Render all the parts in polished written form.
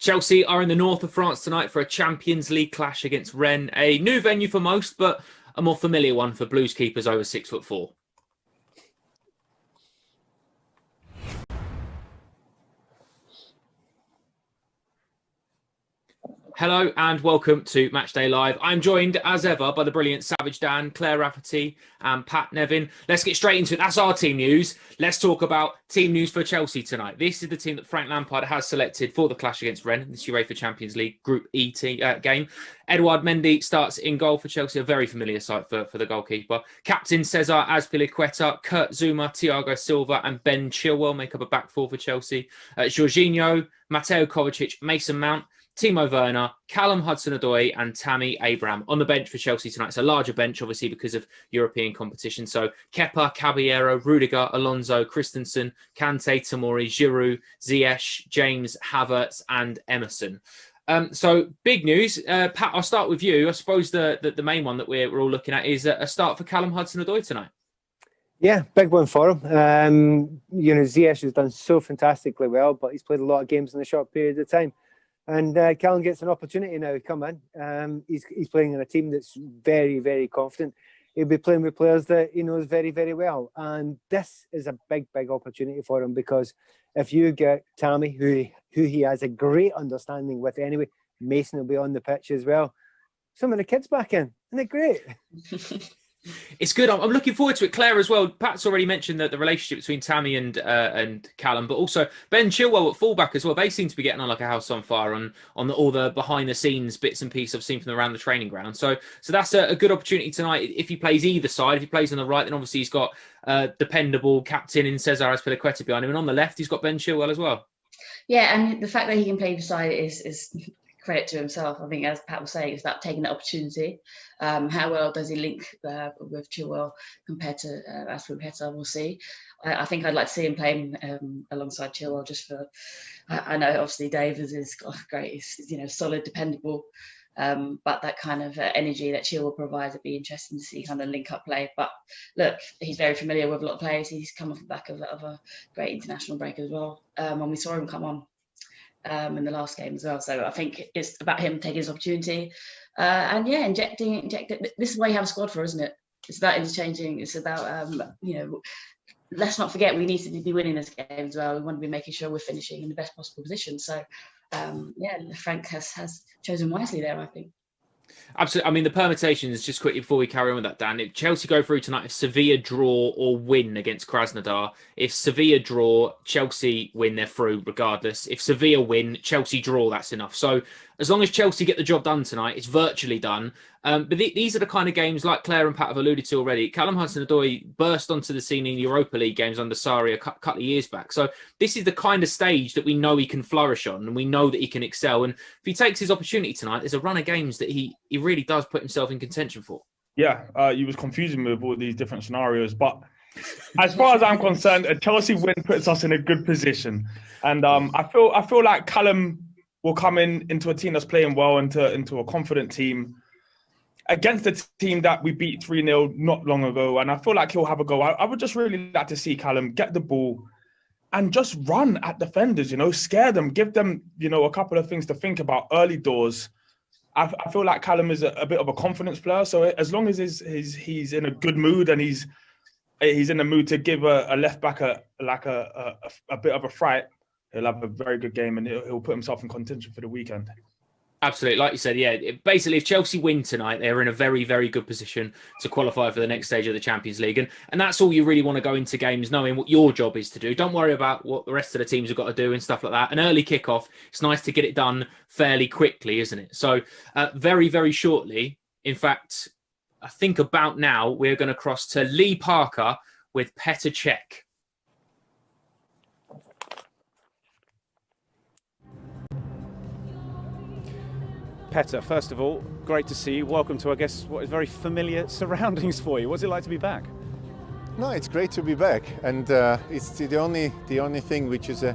Chelsea are in the north of France tonight for a Champions League clash against Rennes. A new venue for most, but a more familiar one for Blues keepers over 6'4". Hello and welcome to Matchday Live. I'm joined as ever by the brilliant Savage Dan, Claire Rafferty and Pat Nevin. Let's get straight into it. That's our team news. Let's talk about team news for Chelsea tonight. This is the team that Frank Lampard has selected for the clash against Rennes, this UEFA Champions League Group E game. Edouard Mendy starts in goal for Chelsea, a very familiar sight for the goalkeeper. Captain Cesar Azpilicueta, Kurt Zouma, Thiago Silva and Ben Chilwell make up a back four for Chelsea. Jorginho, Mateo Kovacic, Mason Mount, Timo Werner, Callum Hudson-Odoi and Tammy Abraham on the bench for Chelsea tonight. It's a larger bench, obviously, because of European competition. So Kepa, Caballero, Rudiger, Alonso, Christensen, Kanté, Tomori, Giroud, Ziyech, James, Havertz and Emerson. So big news. Pat, I'll start with you. I suppose the main one that we're all looking at is a start for Callum Hudson-Odoi tonight. Yeah, big one for him. Ziyech has done so fantastically well, but he's played a lot of games in a short period of time. And Callum gets an opportunity now to come in. He's playing in a team that's very, very confident. He'll be playing with players that he knows very, very well. And this is a big, big opportunity for him, because if you get Tammy, who he has a great understanding with anyway, Mason will be on the pitch as well. Some of the kids back in. Isn't it great? It's good. I'm looking forward to it. Claire as well. Pat's already mentioned that the relationship between Tammy and Callum, but also Ben Chilwell at fullback as well. They seem to be getting on like a house on fire on all the behind the scenes bits and pieces I've seen from around the training ground. So that's a good opportunity tonight. If he plays either side, if he plays on the right, then obviously he's got dependable captain in Cesar Azpilicueta behind him, and on the left he's got Ben Chilwell as well. Yeah, and the fact that he can play either side is credit to himself. I think, as Pat was saying, it's about taking the opportunity. How well does he link with Chilwell compared to Azpilicueta? We'll see. I think I'd like to see him playing alongside Chilwell, just for. I know obviously Davies is great, he's solid, dependable, but that kind of energy that Chilwell provides, it'd be interesting to see kind of link up play. But look, he's very familiar with a lot of players. He's come off the back of a great international break as well, and we saw him come on in the last game as well. So I think it's about him taking his opportunity and injecting. This is why you have a squad for, isn't it? It's about interchanging. It's about let's not forget we need to be winning this game as well. We want to be making sure we're finishing in the best possible position. So Frank has chosen wisely there, I think. Absolutely. I mean, the permutations, just quickly before we carry on with that, Dan, if Chelsea go through tonight, if Sevilla draw or win against Krasnodar, if Sevilla draw, Chelsea win, they're through regardless. If Sevilla win, Chelsea draw, that's enough. So as long as Chelsea get the job done tonight, it's virtually done. But these are the kind of games, like Claire and Pat have alluded to already. Callum Hudson-Odoi burst onto the scene in Europa League games under Sarri a couple of years back. So this is the kind of stage that we know he can flourish on, and we know that he can excel. And if he takes his opportunity tonight, there's a run of games that he really does put himself in contention for. Yeah, you was confusing me with all these different scenarios. But as far as I'm concerned, a Chelsea win puts us in a good position. And I feel like Callum will come into a team that's playing well, into a confident team, against a team that we beat 3-0 not long ago. And I feel like he'll have a go. I would just really like to see Callum get the ball and just run at defenders, scare them, give them, a couple of things to think about early doors. I feel like Callum is a bit of a confidence player. So as long as he's in a good mood and he's in the mood to give a left back a bit of a fright, he'll have a very good game and he'll put himself in contention for the weekend. Absolutely. Like you said, basically, if Chelsea win tonight, they're in a very, very good position to qualify for the next stage of the Champions League. And that's all you really want to go into games, knowing what your job is to do. Don't worry about what the rest of the teams have got to do and stuff like that. An early kickoff, it's nice to get it done fairly quickly, isn't it? So very, very shortly, in fact, I think about now, we're going to cross to Lee Parker with Petr Cech. Petter, first of all, great to see you. Welcome to, I guess, what is very familiar surroundings for you. What's it like to be back? No, it's great to be back, and it's the only thing which is a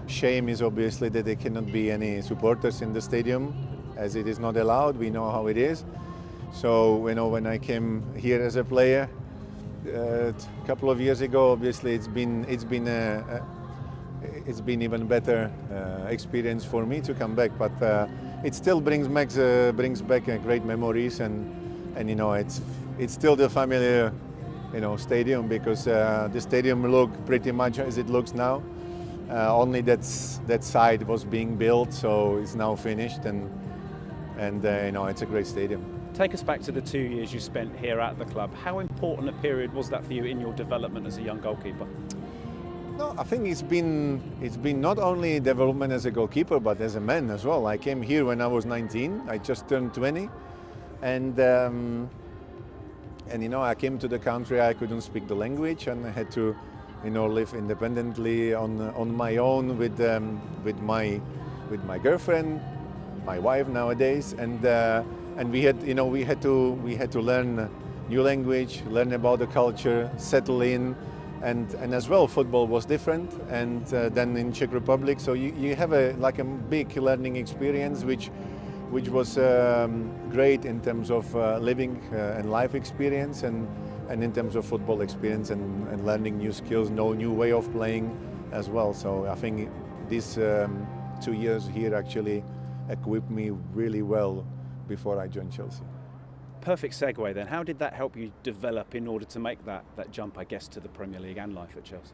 shame is obviously that there cannot be any supporters in the stadium, as it is not allowed. We know how it is. So when I came here as a player a couple of years ago, obviously it's been it's been even better experience for me to come back. But it still brings back great memories, and you know, it's still the familiar, you know, stadium, because the stadium looked pretty much as it looks now. Only that side was being built, so it's now finished, and you know, it's a great stadium. Take us back to the 2 years you spent here at the club. How important a period was that for you in your development as a young goalkeeper? No, I think it's been not only development as a goalkeeper, but as a man as well. I came here when I was 19. I just turned 20, and you know, I came to the country. I couldn't speak the language, and I had to, you know, live independently on my own with my girlfriend, my wife nowadays, and we had to learn new language, learn about the culture, settle in. And as well, football was different, and then in Czech Republic, so you have a big learning experience, which was great in terms of living and life experience, and in terms of football experience and learning new skills, new way of playing as well. So I think these 2 years here actually equipped me really well before I joined Chelsea. Perfect segue then. How did that help you develop in order to make that jump, I guess, to the Premier League and life at Chelsea?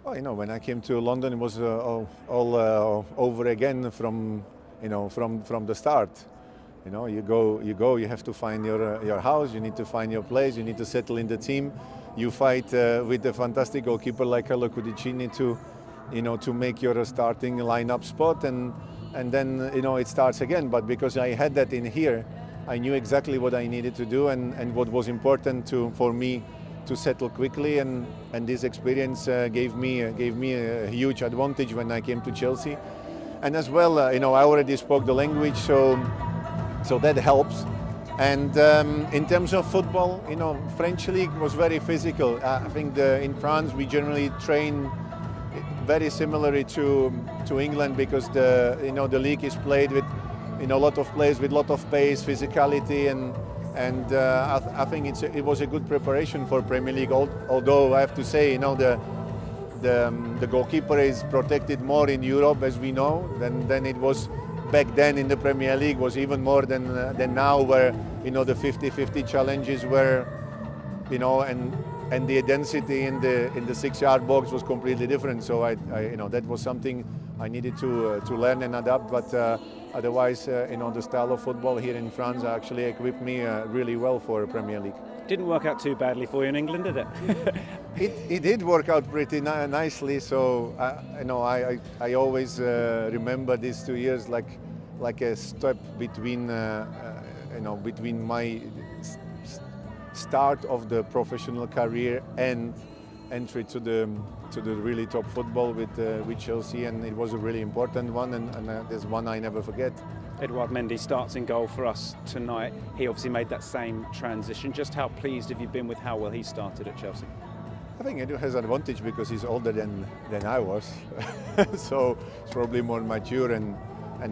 Well, you know, when I came to London, it was all over again from the start. You know, you have to find your house, you need to find your place, you need to settle in the team. You fight with a fantastic goalkeeper like Carlo Cudicini to make your starting lineup spot, and then, you know, it starts again. But because I had that in here, I knew exactly what I needed to do and what was important for me to settle quickly, and this experience gave me a huge advantage when I came to Chelsea. And as well, you know, I already spoke the language, so that helps. And in terms of football, you know, French league was very physical. I think in France we generally train very similarly to England, because the league is played with, you know, a lot of players with a lot of pace, physicality, and I think it was a good preparation for Premier League. Although I have to say, you know, the goalkeeper is protected more in Europe, as we know, than it was back then in the Premier League. Was even more than now, where, you know, the 50-50 challenges were, you know, and the density in the 6-yard box was completely different. So I you know, that was something I needed to learn and adapt. But otherwise, you know, the style of football here in France actually equipped me really well for Premier League. Didn't work out too badly for you in England, did it? It did work out pretty nicely. So you know, I always remember these 2 years like a step between you know, between my start of the professional career and entry to the really top football with Chelsea, and it was a really important one, and there's one I never forget. Edouard Mendy starts in goal for us tonight. He obviously made that same transition. Just how pleased have you been with how well he started at Chelsea? I think Edu has an advantage because he's older than I was, so he's probably more mature, and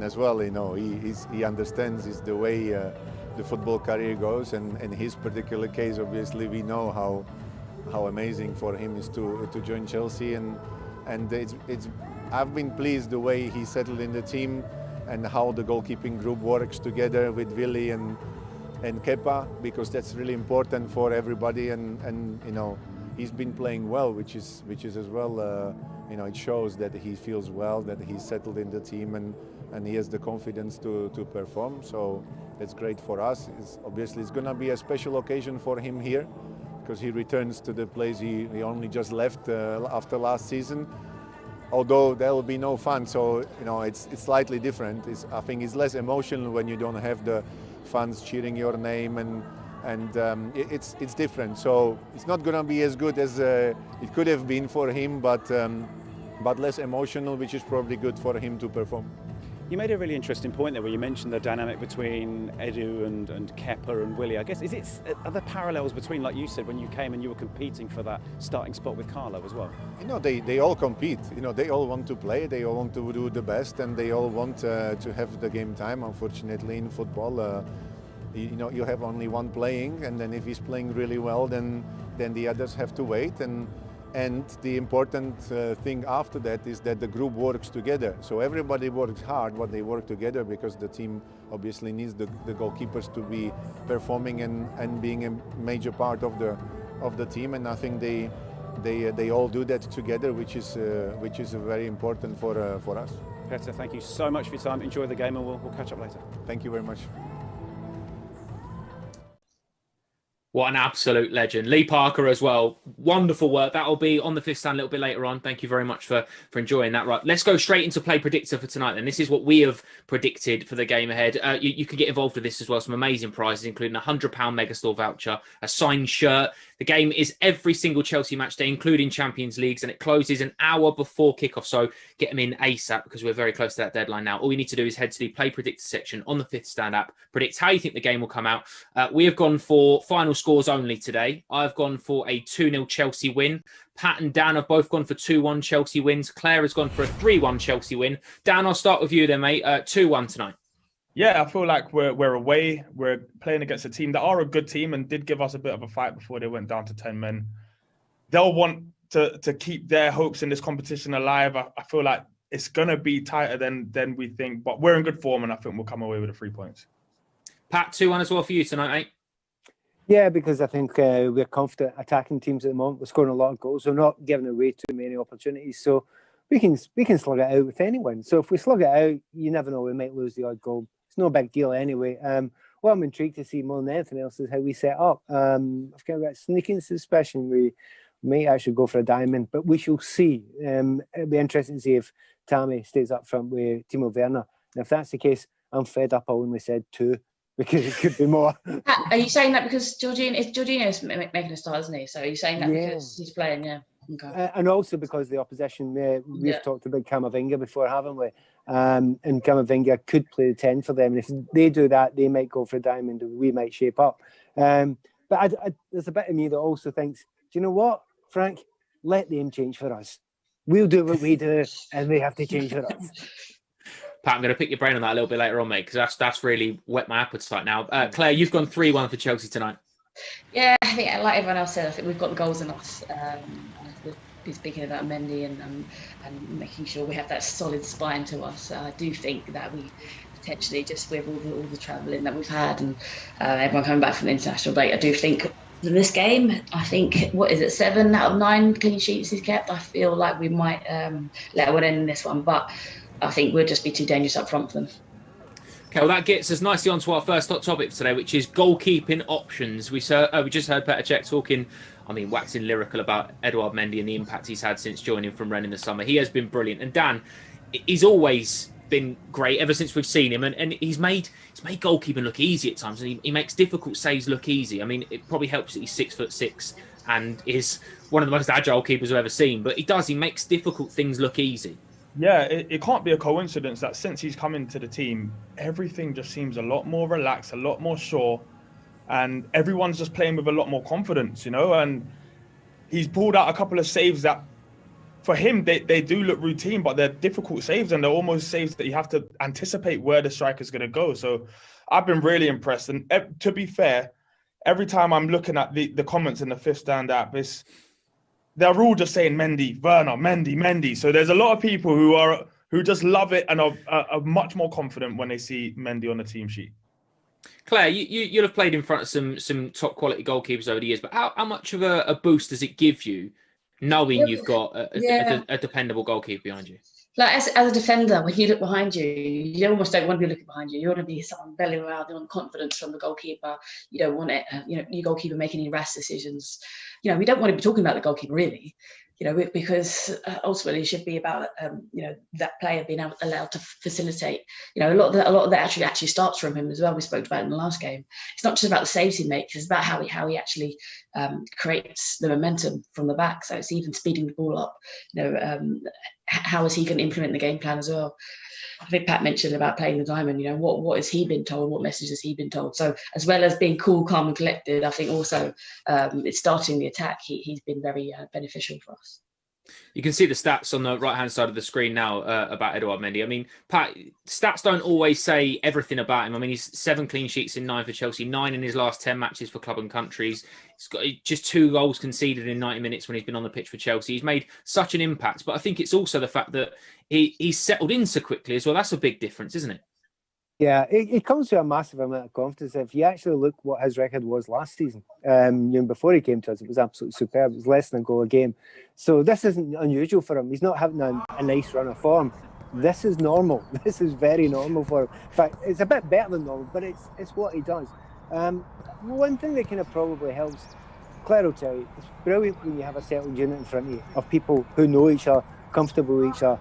as well, you know, he understands the way the football career goes, and in his particular case, obviously, we know how amazing for him is to join Chelsea, and I've been pleased the way he settled in the team and how the goalkeeping group works together with Willy and Kepa, because that's really important for everybody, and you know, he's been playing well, which is as well, you know, it shows that he feels well, that he's settled in the team, and he has the confidence to perform. So that's great for us. Obviously it's going to be a special occasion for him here, because he returns to the place he only just left after last season. Although there will be no fun, so you know, it's slightly different. I think it's less emotional when you don't have the fans cheering your name, and it's different. So it's not going to be as good as it could have been for him, but less emotional, which is probably good for him to perform. You made a really interesting point there where you mentioned the dynamic between Edu and Kepa and Willy. I guess, are there parallels between, like you said, when you came and you were competing for that starting spot with Carlo as well? You know, they all compete. You know, they all want to play, they all want to do the best, and they all want to have the game time. Unfortunately, in football, you know, you have only one playing, and then if he's playing really well, then the others have to wait. And And the important thing after that is that the group works together. So everybody works hard, but they work together because the team obviously needs the goalkeepers to be performing and being a major part of the team. And I think they all do that together, which is very important for us. Peter, thank you so much for your time. Enjoy the game, and we'll catch up later. Thank you very much. What an absolute legend. Lee Parker as well. Wonderful work. That'll be on the fifth stand a little bit later on. Thank you very much for enjoying that. Right, let's go straight into play predictor for tonight then. This is what we have predicted for the game ahead. You can get involved with this as well. Some amazing prizes, including a £100 Megastore voucher, a signed shirt. The game is every single Chelsea match day, including Champions Leagues, and it closes an hour before kickoff. So get them in ASAP because we're very close to that deadline now. All you need to do is head to the play predictor section on the fifth stand app, predict how you think the game will come out. We have gone for final scores only today. I've gone for a 2-0 Chelsea win. Pat and Dan have both gone for 2-1 Chelsea wins. Claire has gone for a 3-1 Chelsea win. Dan, I'll start with you then, mate. 2-1 tonight. Yeah, I feel like we're away. We're playing against a team that are a good team and did give us a bit of a fight before they went down to 10 men. They'll want to keep their hopes in this competition alive. I feel like it's going to be tighter than we think, but we're in good form and I think we'll come away with the 3 points. Pat, 2-1 as well for you tonight, mate. Yeah, because I think we're confident attacking teams at the moment. We're scoring a lot of goals. We're not giving away too many opportunities. So we can slug it out with anyone. So if we slug it out, you never know, we might lose the odd goal. It's no big deal anyway. What I'm intrigued to see more than anything else is how we set up. I've got a sneaking suspicion we might actually go for a diamond, but we shall see. It'll be interesting to see if Tammy stays up front with Timo Werner. And if that's the case, I'm fed up. I only said 2 because it could be more. Are you saying that because Jorginho's making a start, isn't he? So are you saying that because he's playing? Yeah. Okay. And also because the opposition, we've talked about Camavinga before, haven't we? And Camavinga could play the 10 for them. And if they do that, they might go for a diamond and we might shape up. But there's a bit of me that also thinks, do you know what, Frank? Let them change for us. We'll do what we do and they have to change for us. Pat, I'm going to pick your brain on that a little bit later on, mate, because that's really whet my appetite now. Claire, you've gone 3-1 for Chelsea tonight. Yeah, I think like everyone else said, I think we've got the goals in us. We've been speaking about Mendy and making sure we have that solid spine to us. I do think that we potentially, just with all the travelling that we've had and everyone coming back from the international break, I do think in this game, I think, 7 out of 9 clean sheets he's kept. I feel like we might let one in this one, but I think we'll just be too dangerous up front for them. Okay, well, that gets us nicely onto our first hot topic for today, which is goalkeeping options. We just heard Petr Cech talking, waxing lyrical about Edouard Mendy and the impact he's had since joining from Rennes in the summer. He has been brilliant. And Dan, he's always been great ever since we've seen him. And he's made goalkeeping look easy at times. And he makes difficult saves look easy. It probably helps that he's 6'6" and is one of the most agile keepers I've ever seen. But he makes difficult things look easy. Yeah, it can't be a coincidence that since he's come into the team, everything just seems a lot more relaxed, a lot more sure, and everyone's just playing with a lot more confidence, and he's pulled out a couple of saves that, for him, they do look routine, but they're difficult saves, and they're almost saves that you have to anticipate where the striker's going to go. So I've been really impressed, and to be fair, every time I'm looking at the comments in the Fifth Stand app, they're all just saying Mendy, Werner, Mendy. So there's a lot of people who just love it and are much more confident when they see Mendy on the team sheet. Claire, you'll have played in front of some top quality goalkeepers over the years, but how much of a boost does it give you knowing you've got a dependable goalkeeper behind you? Like as a defender, when you look behind you, you almost don't want to be looking behind you. You want to be someone belling around. You want confidence from the goalkeeper. You don't want it, your goalkeeper making any rash decisions. We don't want to be talking about the goalkeeper really, because ultimately it should be about that player being allowed to facilitate. A lot of that actually starts from him as well. We spoke about it in the last game. It's not just about the saves he makes; it's about how he actually creates the momentum from the back. So it's even speeding the ball up. How is he going to implement the game plan as well? I think Pat mentioned about playing the diamond. What has he been told? What message has he been told? So as well as being cool, calm, and collected, I think also it's starting the attack. He's been very beneficial for us. You can see the stats on the right-hand side of the screen now about Edouard Mendy. I mean, Pat, stats don't always say everything about him. I mean, he's 7 clean sheets in 9 for Chelsea, 9 in his last 10 matches for club and countries. He's got just 2 goals conceded in 90 minutes when he's been on the pitch for Chelsea. He's made such an impact. But I think it's also the fact that he's settled in so quickly as well. That's a big difference, isn't it? Yeah, it comes with a massive amount of confidence. If you actually look what his record was last season, before he came to us, it was absolutely superb. It was less than a goal a game. So this isn't unusual for him. He's not having a nice run of form. This is normal. This is very normal for him. In fact, it's a bit better than normal, but it's what he does. One thing that kind of probably helps, Claire will tell you, it's brilliant when you have a settled unit in front of you of people who know each other, comfortable with each other.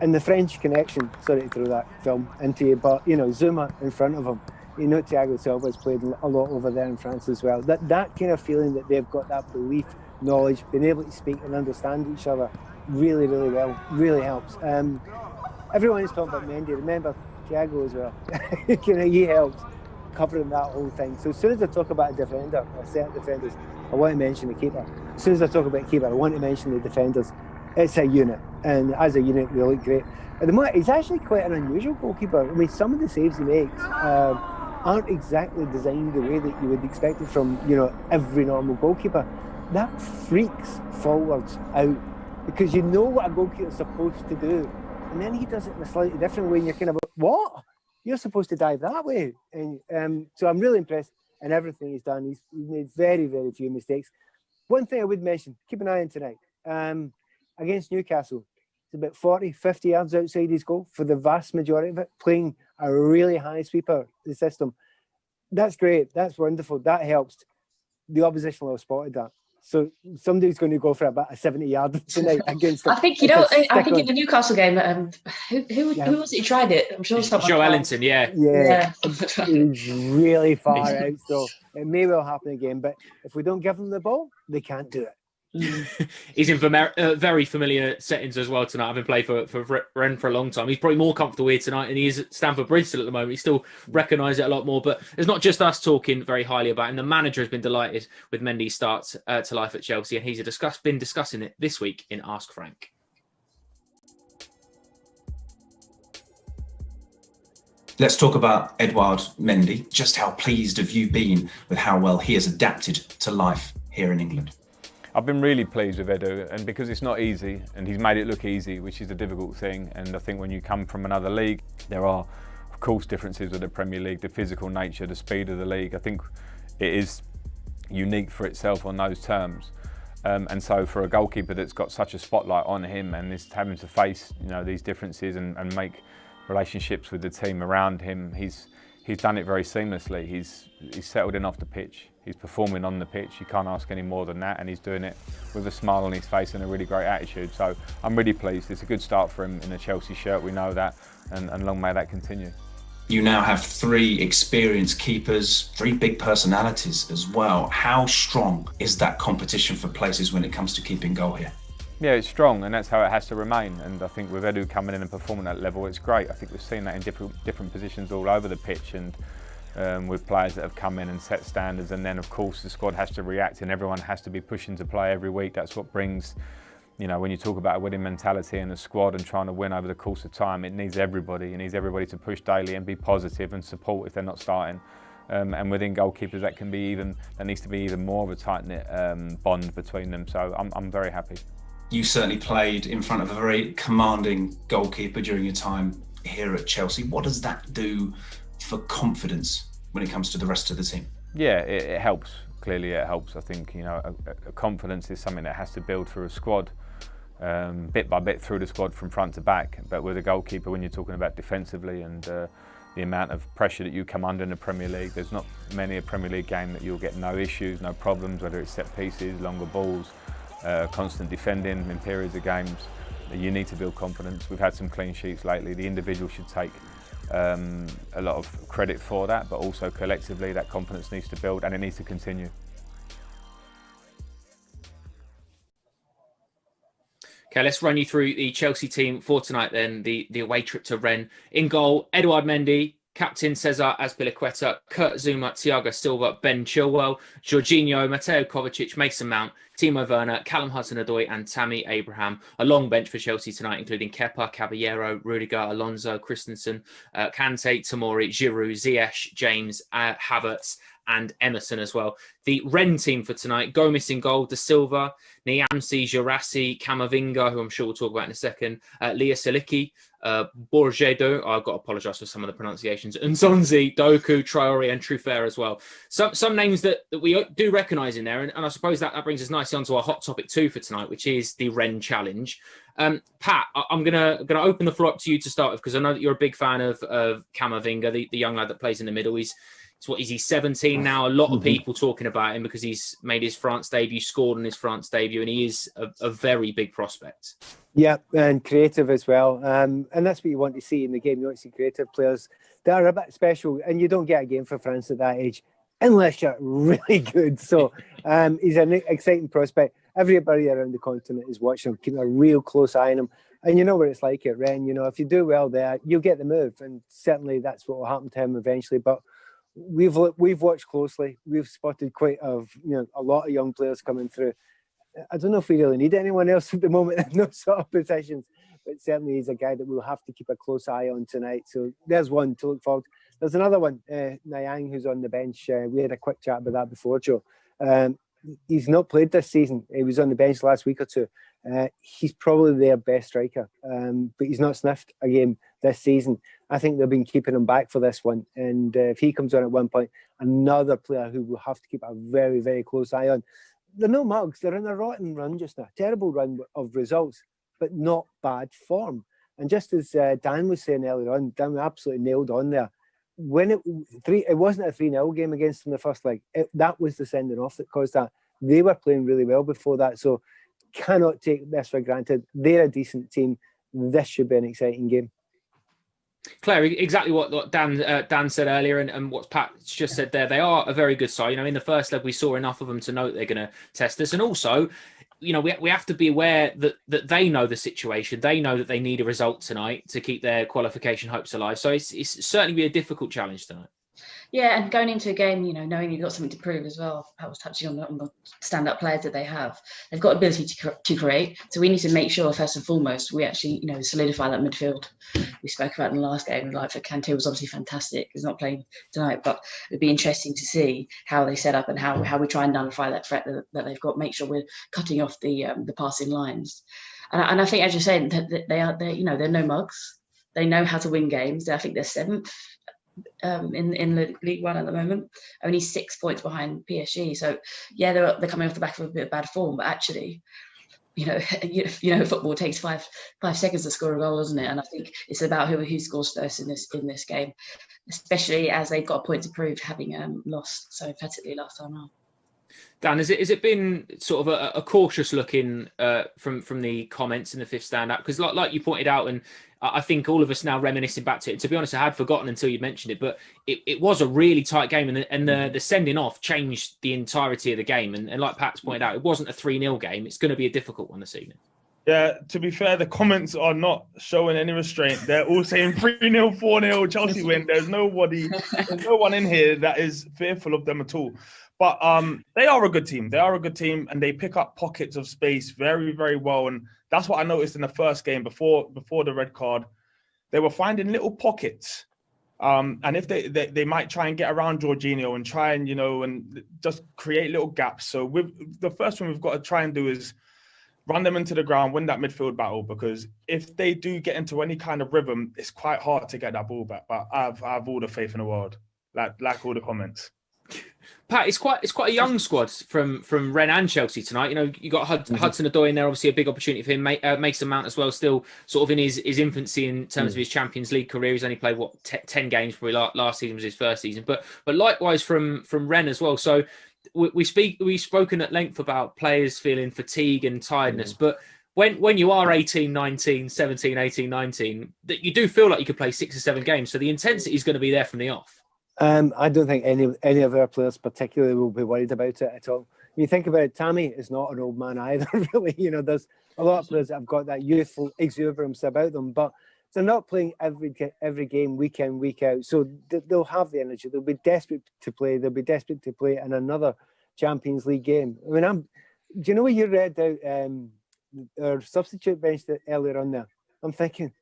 And the French connection, sorry to throw that film into you, but, Zuma in front of him. Thiago Silva's played a lot over there in France as well. That kind of feeling that they've got that belief, knowledge, being able to speak and understand each other really, really well, really helps. Everyone is talking about Mendy. Remember Thiago as well. He helps covering that whole thing. So as soon as I talk about a defender, a set of defenders, I want to mention the keeper. As soon as I talk about keeper, I want to mention the defenders. It's a unit, and as a unit, we look great. At the moment, he's actually quite an unusual goalkeeper. I mean, some of the saves he makes aren't exactly designed the way that you would expect it from, every normal goalkeeper. That freaks forwards out because you know what a goalkeeper is supposed to do, and then he does it in a slightly different way, and you're kind of, what? You're supposed to dive that way. And so I'm really impressed in everything he's done. He's made very, very few mistakes. One thing I would mention, keep an eye on tonight. Against Newcastle, it's about 40, 50 yards outside his goal for the vast majority of it, playing a really high sweeper the system. That's great. That's wonderful. That helps. The opposition will have spotted that. So somebody's going to go for about a 70-yard tonight against. I think in the Newcastle game, who was it who tried it? I'm sure someone. Joe Ellington, yeah. He's really far out, so it may well happen again. But if we don't give them the ball, they can't do it. He's in very familiar settings as well tonight. I've been playing for Rennes for a long time. He's probably more comfortable here tonight than he is at Stamford Bridge still at the moment. He still recognises it a lot more. But it's not just us talking very highly about him. The manager has been delighted with Mendy's start to life at Chelsea, and he's been discussing it this week in Ask Frank. Let's talk about Edouard Mendy. Just how pleased have you been with how well he has adapted to life here in England? I've been really pleased with Edu, and because it's not easy, and he's made it look easy, which is a difficult thing. And I think when you come from another league, there are, of course, differences with the Premier League, the physical nature, the speed of the league. I think it is unique for itself on those terms. And so for a goalkeeper that's got such a spotlight on him and is having to face, these differences and make relationships with the team around him, he's done it very seamlessly. He's settled in off the pitch. He's performing on the pitch. You can't ask any more than that, and he's doing it with a smile on his face and a really great attitude. So I'm really pleased. It's a good start for him in a Chelsea shirt. We know that, and long may that continue. You now have 3 experienced keepers, 3 big personalities as well. How strong is that competition for places when it comes to keeping goal here? Yeah, it's strong, and that's how it has to remain. And I think with Edu coming in and performing at that level, it's great. I think we've seen that in different positions all over the pitch, and with players that have come in and set standards. And then, of course, the squad has to react, and everyone has to be pushing to play every week. That's what brings, when you talk about a winning mentality in the squad and trying to win over the course of time, it needs everybody. It needs everybody to push daily and be positive and support if they're not starting. And within goalkeepers, that needs to be even more of a tight-knit bond between them. So I'm very happy. You certainly played in front of a very commanding goalkeeper during your time here at Chelsea. What does that do for confidence when it comes to the rest of the team? Yeah, it helps. Clearly it helps. I think, a confidence is something that has to build through a squad, bit by bit through the squad from front to back. But with a goalkeeper, when you're talking about defensively and the amount of pressure that you come under in the Premier League, there's not many a Premier League game that you'll get no issues, no problems, whether it's set pieces, longer balls, constant defending in periods of games. You need to build confidence. We've had some clean sheets lately. The individual should take a lot of credit for that, but also collectively that confidence needs to build and it needs to continue. Okay, let's run you through the Chelsea team for tonight then, the away trip to Rennes. In goal, Edouard Mendy, Captain Cesar Azpilicueta, Kurt Zuma, Thiago Silva, Ben Chilwell, Jorginho, Mateo Kovacic, Mason Mount, Timo Werner, Callum Hudson-Odoi and Tammy Abraham. A long bench for Chelsea tonight, including Kepa, Caballero, Rudiger, Alonso, Christensen, Kanté, Tomori, Giroud, Ziyech, James, Havertz and Emerson as well. The Rennes team for tonight: Gomez in goal, De Silva, Niamsi, Jurassi, Camavinga, who I'm sure we'll talk about in a second, Leah Siliki, Borgedo, I've got to apologise for some of the pronunciations, Nzonzi, Doku, Traore and Truffert as well. Some names that we do recognise in there, and I suppose that brings us nicely onto our hot topic 2 for tonight, which is the Rennes Challenge. Pat, I'm gonna open the floor up to you to start with, because I know that you're a big fan of Camavinga, the young lad that plays in the middle. Is he 17 now? A lot of people talking about him because he's made his France debut, scored in his France debut, and he is a very big prospect. Yeah, and creative as well. And that's what you want to see in the game. You want to see creative players that are a bit special, and you don't get a game for France at that age unless you're really good. So he's an exciting prospect. Everybody around the continent is watching him, keeping a real close eye on him. And you know what it's like at Rennes. You know, if you do well there, you'll get the move, and certainly that's what will happen to him eventually. But we've watched closely. We've spotted a lot of young players coming through. I don't know if we really need anyone else at the moment in those sort of positions, but certainly he's a guy that we'll have to keep a close eye on tonight. So there's one to look forward to. There's another one, Nyang, who's on the bench. We had a quick chat about that before, Joe. He's not played this season. He was on the bench last week or two. He's probably their best striker, but he's not sniffed a game this season. I think they've been keeping him back for this one. And if he comes on at one point, another player who will have to keep a very, very close eye on. They're no mugs. They're in a rotten run just now. Terrible run of results, but not bad form. And just as Dan was saying earlier on, Dan absolutely nailed on there. When it wasn't a 3-0 game against them the first leg. That was the sending off that caused that. They were playing really well before that, so cannot take this for granted. They're a decent team. This should be an exciting game. Claire, exactly what Dan said earlier, and what Pat just said there. They are a very good side. You know, in the first leg, we saw enough of them to know that they're going to test us. And also, you know, we have to be aware that they know the situation. They know that they need a result tonight to keep their qualification hopes alive. So it's certainly be a difficult challenge tonight. Yeah, and going into a game, you know, knowing you've got something to prove as well. I was touching on the stand-up players that they have. They've got ability to create. So we need to make sure, first and foremost, we actually, you know, solidify that midfield. We spoke about in the last game. Like, for Kanté was obviously fantastic. He's not playing tonight, but it'd be interesting to see how they set up and how we try and nullify that threat that they've got. Make sure we're cutting off the passing lines. And I think, as you're saying, that they're no mugs. They know how to win games. I think they're 7th. In the League One at the moment, only 6 points behind PSG. So yeah, they're coming off the back of a bit of bad form, but actually, you know, football takes five seconds to score a goal, doesn't it? And I think it's about who scores first in this game, especially as they've got a point to prove, having lost so emphatically last time around. Dan, has it been sort of a cautious look in from the comments in the fifth stand-up? Because like you pointed out, and I think all of us now reminiscing back to it. To be honest, I had forgotten until you mentioned it, but it was a really tight game, and the sending off changed the entirety of the game. And like Pat's pointed out, it wasn't a 3-0 game. It's going to be a difficult one this evening. Yeah, to be fair, the comments are not showing any restraint. They're all saying 3-0, 4-0, Chelsea win. There's no one in here that is fearful of them at all. But they are a good team. They are a good team, and they pick up pockets of space very, very well. And that's what I noticed in the first game before the red card. They were finding little pockets. And if they might try and get around Jorginho and try and, you know, and just create little gaps. So the first one we've got to try and do is run them into the ground, win that midfield battle, because if they do get into any kind of rhythm, it's quite hard to get that ball back. But I have all the faith in the world, like all the comments. Pat, it's quite a young squad from Rennes and Chelsea tonight. You know, you got Hudson-Odoi in there, obviously a big opportunity for him. Mason Mount as well, still sort of in his infancy in terms of his Champions League career. He's only played 10 games. Probably last season was his first season, but likewise from Rennes as well. So we've spoken at length about players feeling fatigue and tiredness, but when you are 18, 19, 17, 18, 19, that you do feel like you could play 6 or 7 games. So the intensity is going to be there from the off. I don't think any of our players particularly will be worried about it at all. When you think about it, Tammy is not an old man either, really. You know, there's a lot of players that have got that youthful exuberance about them, but they're not playing every game, week in, week out. So they'll have the energy. They'll be desperate to play. They'll be desperate to play in another Champions League game. I mean, do you know when you read out our substitute bench earlier on there? I'm thinking,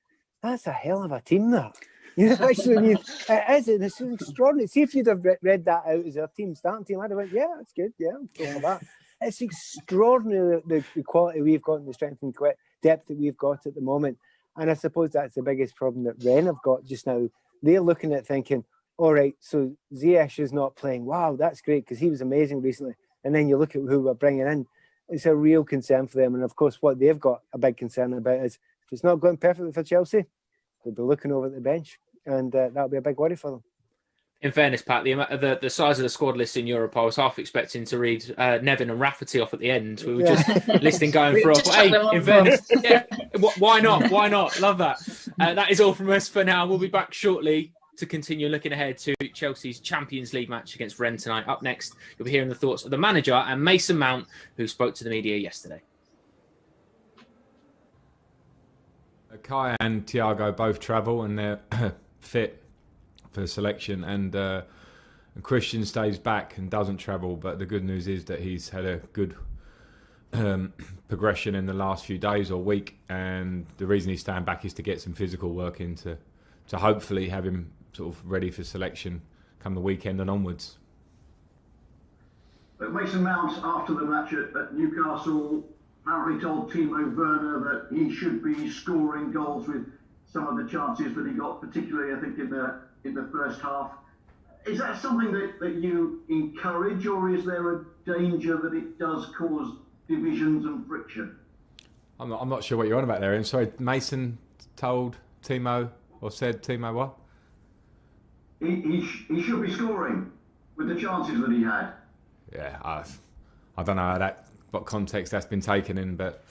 that's a hell of a team, that. You know, actually, it's extraordinary. See if you'd have read that out as a starting team, I'd have went, yeah, that's good. Yeah, I'm cool with that. It's extraordinary the quality we've got and the strength and depth that we've got at the moment. And I suppose that's the biggest problem that Rennes have got just now. They're looking at thinking, all right, so Ziyech is not playing. Wow, that's great because he was amazing recently. And then you look at who we're bringing in. It's a real concern for them. And of course, what they've got a big concern about is if it's not going perfectly for Chelsea, they'll be looking over at the bench. And that'll be a big worry for them. In fairness, Pat, the size of the squad list in Europe, I was half expecting to read Nevin and Rafferty off at the end. We were just listing going through. Hey, in fairness, yeah, why not? Why not? Love that. That is all from us for now. We'll be back shortly to continue looking ahead to Chelsea's Champions League match against Rennes tonight. Up next, you'll be hearing the thoughts of the manager and Mason Mount, who spoke to the media yesterday. Kai and Thiago both travel and they're fit for selection, and Christian stays back and doesn't travel, but the good news is that he's had a good progression in the last few days or week, and the reason he's staying back is to get some physical work in to hopefully have him sort of ready for selection come the weekend and onwards. But Mason Mount, after the match at Newcastle, apparently told Timo Werner that he should be scoring goals with some of the chances that he got, particularly I think in the first half. Is that something that you encourage, or is there a danger that it does cause divisions and friction? I'm not sure what you're on about there. And sorry, Mason told Timo or said Timo what? He should be scoring with the chances that he had. Yeah, I don't know what context that's been taken in, but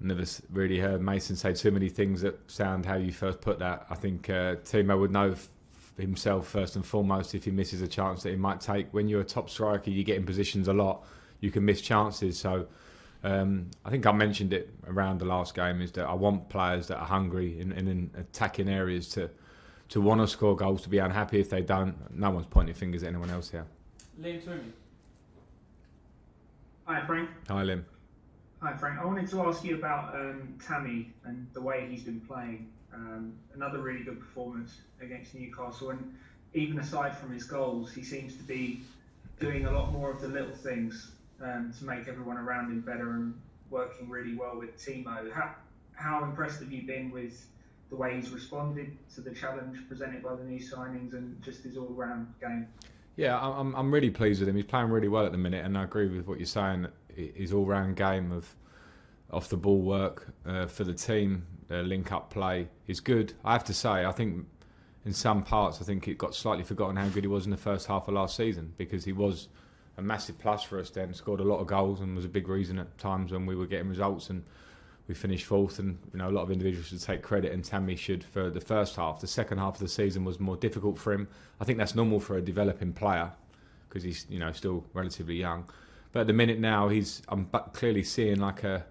never really heard Mason say too many things that sound how you first put that. I think Timo would know himself first and foremost if he misses a chance that he might take. When you're a top striker, you get in positions a lot, you can miss chances. So I think I mentioned it around the last game, is that I want players that are hungry in attacking areas to want to score goals, to be unhappy if they don't. No one's pointing fingers at anyone else here. Liam Twomey. Hi, Frank. Hi, Liam. Hi, Frank. I wanted to ask you about Tammy and the way he's been playing. Another really good performance against Newcastle, and even aside from his goals, he seems to be doing a lot more of the little things to make everyone around him better and working really well with Timo. How impressed have you been with the way he's responded to the challenge presented by the new signings and just his all-round game? Yeah, I'm really pleased with him. He's playing really well at the minute, and I agree with what you're saying. His all-round game of off-the-ball work for the team, link-up play is good. I have to say, I think in some parts, I think it got slightly forgotten how good he was in the first half of last season, because he was a massive plus for us then, scored a lot of goals and was a big reason at times when we were getting results, and we finished fourth. And a lot of individuals should take credit, and Tammy should, for the first half. The second half of the season was more difficult for him. I think that's normal for a developing player because he's still relatively young. But at the minute now, I'm clearly seeing like a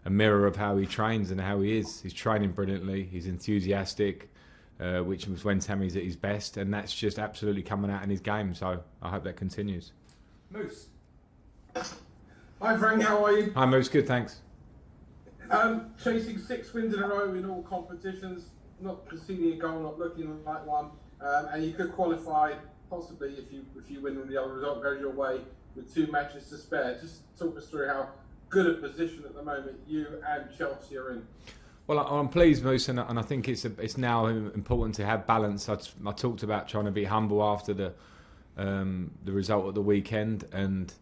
mirror of how he trains and how he is. He's training brilliantly. He's enthusiastic, which was when Tammy's at his best, and that's just absolutely coming out in his game. So I hope that continues. Moose. Hi Frank, how are you? Hi Moose, good, thanks. Chasing 6 wins in a row in all competitions, not conceding a goal, not looking like one, and you could qualify possibly if you win and the other result goes your way with 2 matches to spare. Just talk us through how good a position at the moment you and Chelsea are in. Well, I'm pleased, Moose, and I think it's now important to have balance. I talked about trying to be humble after the result at the weekend, and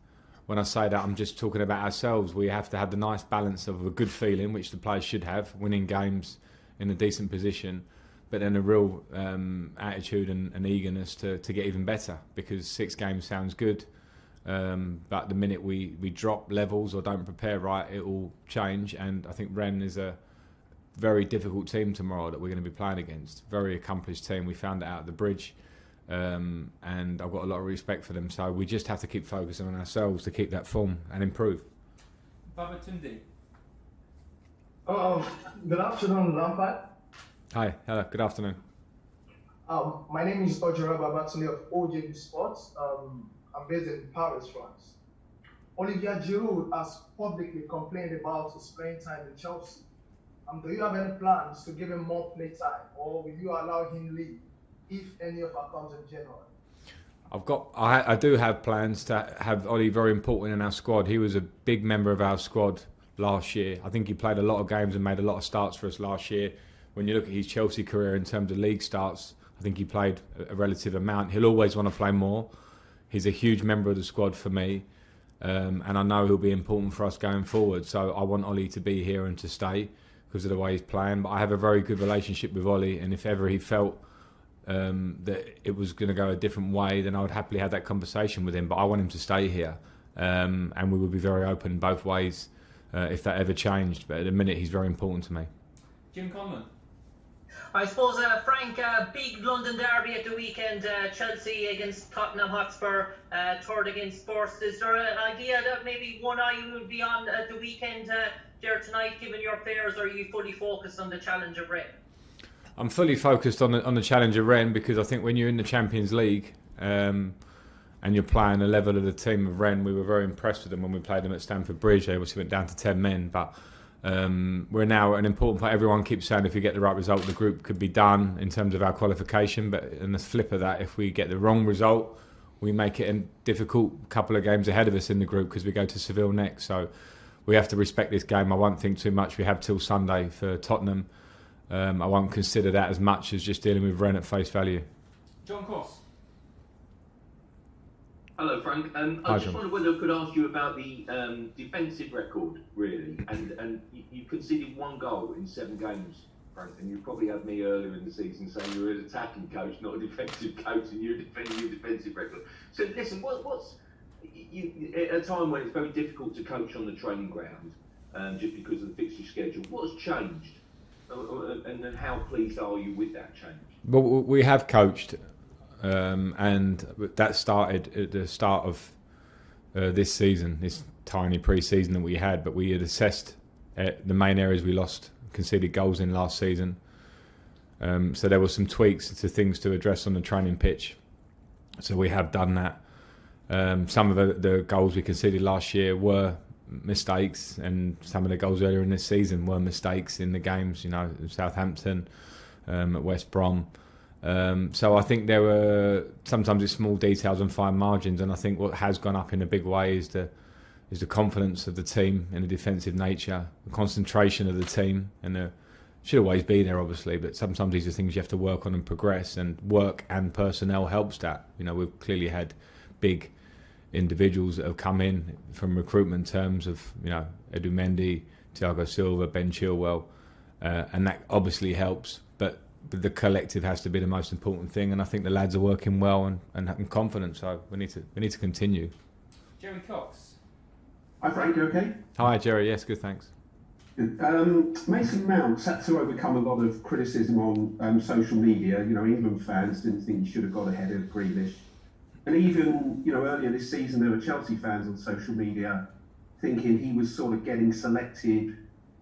when I say that, I'm just talking about ourselves. We have to have the nice balance of a good feeling, which the players should have, winning games in a decent position, but then a real attitude and eagerness to get even better, because 6 games sounds good. But the minute we drop levels or don't prepare right, it will change. And I think Rennes is a very difficult team tomorrow that we're going to be playing against. Very accomplished team. We found it out at the bridge. And I've got a lot of respect for them. So we just have to keep focusing on ourselves to keep that form and improve. Babatunde. Good afternoon, Lampard. Hi, hello, good afternoon. My name is Ojora Babatune of OJB Sports. I'm based in Paris, France. Olivier Giroud has publicly complained about his playing time in Chelsea. Do you have any plans to give him more play time, or will you allow him leave if any offer comes in January? I do have plans to have Ollie very important in our squad. He was a big member of our squad last year. I think he played a lot of games and made a lot of starts for us last year. When you look at his Chelsea career in terms of league starts, I think he played a relative amount. He'll always want to play more. He's a huge member of the squad for me, and I know he'll be important for us going forward. So I want Ollie to be here and to stay because of the way he's playing. But I have a very good relationship with Ollie, and if ever he felt that it was going to go a different way, then I would happily have that conversation with him. But I want him to stay here, and we would be very open both ways if that ever changed. But at the minute, he's very important to me. Jim Conlon. I suppose, Frank, big London derby at the weekend, Chelsea against Tottenham Hotspur, third against Spurs. Is there an idea that maybe one eye will be on at the weekend there tonight, given your players, or are you fully focused on the challenge of Rennes? I'm fully focused on the challenge of Rennes because I think when you're in the Champions League and you're playing the level of the team of Rennes, we were very impressed with them when we played them at Stamford Bridge. They obviously went down to 10 men, but we're now at an important point. Everyone keeps saying if we get the right result, the group could be done in terms of our qualification. But in the flip of that, if we get the wrong result, we make it a difficult couple of games ahead of us in the group because we go to Seville next. So we have to respect this game. I won't think too much. We have till Sunday for Tottenham. I won't consider that as much as just dealing with Rennes at face value. John Cross. Hello, Frank. I just wondered whether I could ask you about the defensive record, really. And you conceded 1 goal in 7 games, Frank. And you probably had me earlier in the season saying you were an attacking coach, not a defensive coach, and you're defending your defensive record. So listen, what's at a time when it's very difficult to coach on the training ground, just because of the fixture schedule, what's changed? And then how pleased are you with that change? Well, we have coached. And that started at the start of this season, this tiny pre-season that we had. But we had assessed the main areas we lost, conceded goals in last season. So there were some tweaks to things to address on the training pitch. So we have done that. Some of the goals we conceded last year were mistakes, and some of the goals earlier in this season were mistakes in the games. You know, Southampton, at West Brom. So I think there were sometimes it's small details and fine margins, and I think what has gone up in a big way is the confidence of the team in the defensive nature, the concentration of the team, and it should always be there obviously, but sometimes these are things you have to work on and progress, and work and personnel helps that. You know, we've clearly had big individuals that have come in from recruitment terms of, you know, Edu Mendy, Thiago Silva, Ben Chilwell, and that obviously helps, but the collective has to be the most important thing, and I think the lads are working well and confident, so we need to continue. Jerry Cox. Hi Frank, you okay? Hi Jerry, yes, good, thanks. Mason Mount's had to overcome a lot of criticism on social media. You know, England fans didn't think he should have got ahead of Grealish, and even, you know, earlier this season there were Chelsea fans on social media thinking he was sort of getting selected,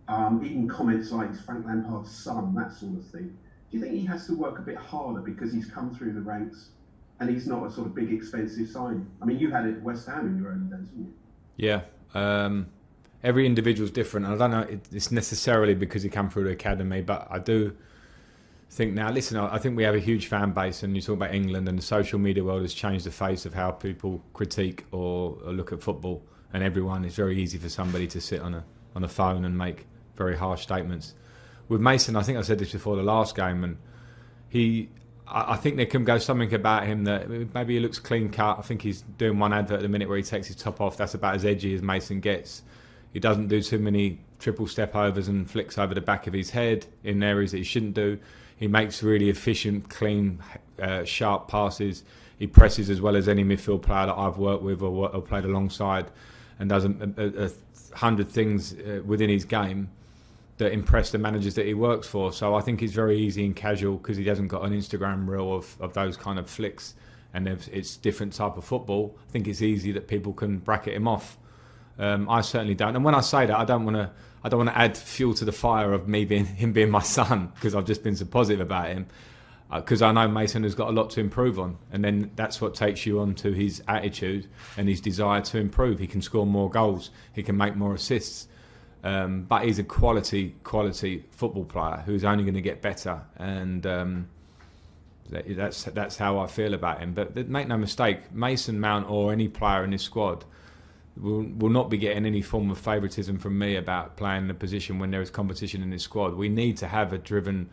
even comments like Frank Lampard's son, that sort of thing. Do you think he has to work a bit harder because he's come through the ranks and he's not a sort of big expensive sign? I mean, you had it at West Ham in your early days, didn't you? Yeah. Every individual's different. I don't know it's necessarily because he came through the academy, but I do think now, listen, I think we have a huge fan base, and you talk about England, and the social media world has changed the face of how people critique or look at football, and everyone, it's very easy for somebody to sit on a phone and make very harsh statements. With Mason, I think I said this before the last game, and I think there can go something about him that maybe he looks clean cut. I think he's doing one advert at the minute where he takes his top off. That's about as edgy as Mason gets. He doesn't do too many triple step overs and flicks over the back of his head in areas that he shouldn't do. He makes really efficient, clean, sharp passes. He presses as well as any midfield player that I've worked with or played alongside, and does 100 things within his game that impress the managers that he works for. So I think it's very easy and casual because he hasn't got an Instagram reel of those kind of flicks, and it's different type of football. I think it's easy that people can bracket him off. I certainly don't. And when I say that, I don't want to add fuel to the fire of him being my son, because I've just been so positive about him. Because I know Mason has got a lot to improve on, and then that's what takes you on to his attitude and his desire to improve. He can score more goals, he can make more assists, but he's a quality football player who's only going to get better, and that's how I feel about him. But make no mistake, Mason Mount or any player in this squad will not be getting any form of favouritism from me about playing in a position when there is competition in this squad. We need to have a driven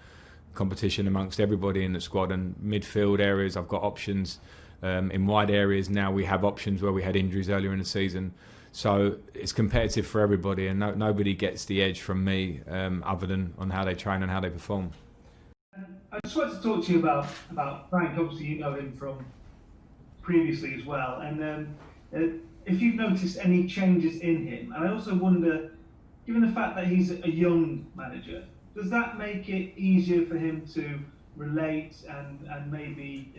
competition amongst everybody in the squad, and midfield areas I've got options, in wide areas now we have options where we had injuries earlier in the season, so it's competitive for everybody, and nobody gets the edge from me other than on how they train and how they perform. I just wanted to talk to you about Frank. Obviously you know him from previously as well, and if you've noticed any changes in him. And I also wonder, given the fact that he's a young manager, does that make it easier for him to relate and maybe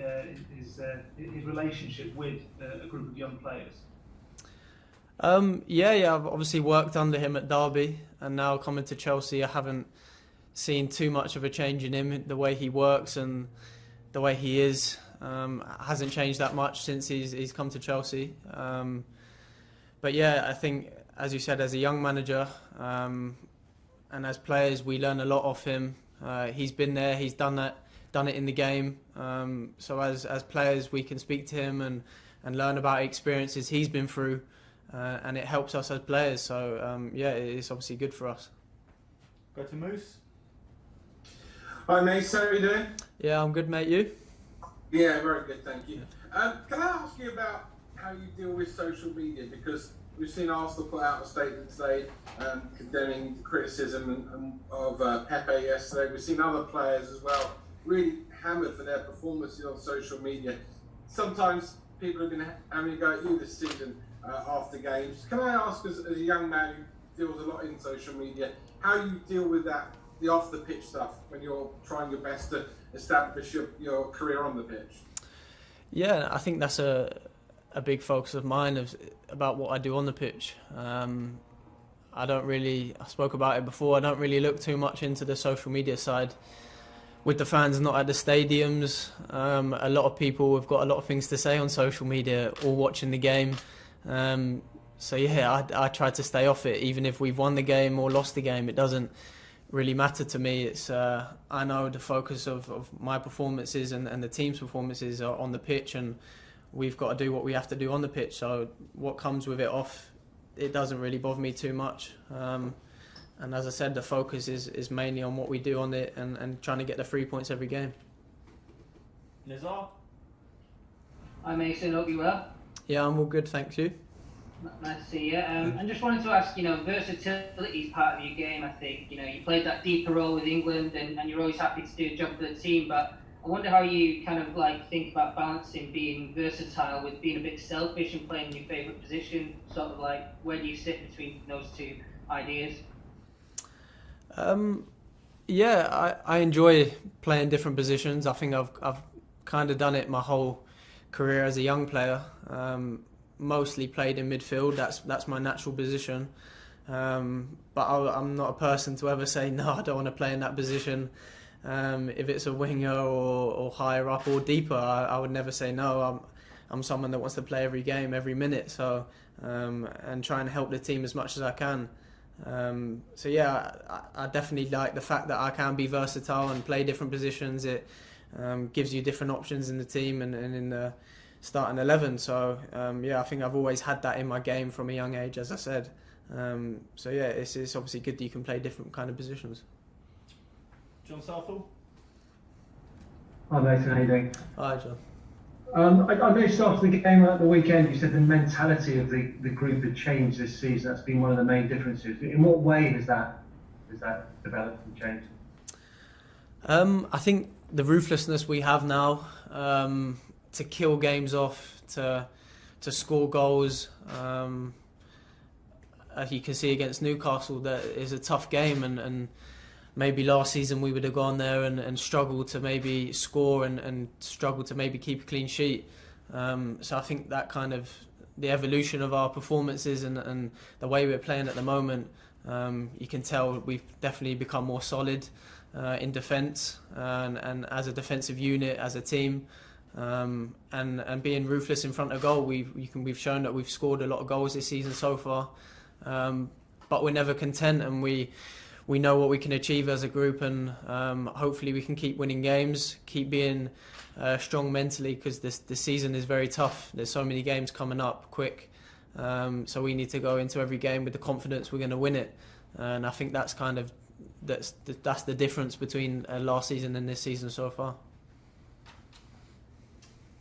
his relationship with a group of young players? Yeah, I've obviously worked under him at Derby, and now coming to Chelsea, I haven't seen too much of a change in him. The way he works and the way he is hasn't changed that much since he's come to Chelsea. But yeah, I think, as you said, as a young manager, and as players, we learn a lot off him. He's been there, he's done it in the game. So as players, we can speak to him and learn about experiences he's been through, and it helps us as players. So yeah, it's obviously good for us. Go to Moose. Hi, mate. How are you doing? Yeah, I'm good, mate. You? Yeah, very good, thank you. Can I ask you about how you deal with social media? Because we've seen Arsenal put out a statement today condemning the criticism of Pepe yesterday. We've seen other players as well really hammered for their performances on social media. Sometimes people have been having a go at you this season after games. Can I ask, as a young man who deals a lot in social media, how you deal with that, the off-the-pitch stuff, when you're trying your best to establish your career on the pitch? Yeah, I think that's a big focus of mine about what I do on the pitch. I spoke about it before, I don't really look too much into the social media side. With the fans not at the stadiums, a lot of people have got a lot of things to say on social media, all watching the game. So yeah, I try to stay off it. Even if we've won the game or lost the game, it doesn't really matter to me. It's I know the focus of my performances and the team's performances are on the pitch, and we've got to do what we have to do on the pitch. So what comes with it off, it doesn't really bother me too much. And as I said, the focus is mainly on what we do on it and trying to get the 3 points every game. Nizar? Hi Mason, hope you well. Yeah, I'm all good, thank you. Nice to see you. I just wanted to ask, versatility is part of your game, I think. You played that deeper role with England and you're always happy to do a job for the team, but I wonder how you kind of think about balancing being versatile with being a bit selfish and playing your favourite position, sort of where do you sit between those two ideas? Yeah, I enjoy playing different positions. I think I've kind of done it my whole career as a young player. Mostly played in midfield. That's my natural position. But I'm not a person to ever say no, I don't want to play in that position. If it's a winger or higher up or deeper, I would never say no. I'm someone that wants to play every game, every minute. So and try and help the team as much as I can. So yeah, I definitely like the fact that I can be versatile and play different positions. It gives you different options in the team and in the starting 11. So yeah, I think I've always had that in my game from a young age, as I said. So yeah, it's obviously good that you can play different kind of positions. John Southall? Hi Nathan, how you doing? Hi John. I noticed after the game at the weekend, you said the mentality of the group had changed this season. That's been one of the main differences. In what way has that developed and changed? I think the ruthlessness we have now to kill games off, to score goals. As you can see against Newcastle, that is a tough game, and maybe last season we would have gone there and struggled to maybe score and struggled to maybe keep a clean sheet. So I think that kind of the evolution of our performances and the way we're playing at the moment, you can tell we've definitely become more solid in defence and as a defensive unit, as a team, and being ruthless in front of goal. We've shown that we've scored a lot of goals this season so far, but we're never content, and we know what we can achieve as a group, and hopefully we can keep winning games, keep being strong mentally, because this season is very tough. There's so many games coming up quick, so we need to go into every game with the confidence we're going to win it, and I think that's the difference between last season and this season so far.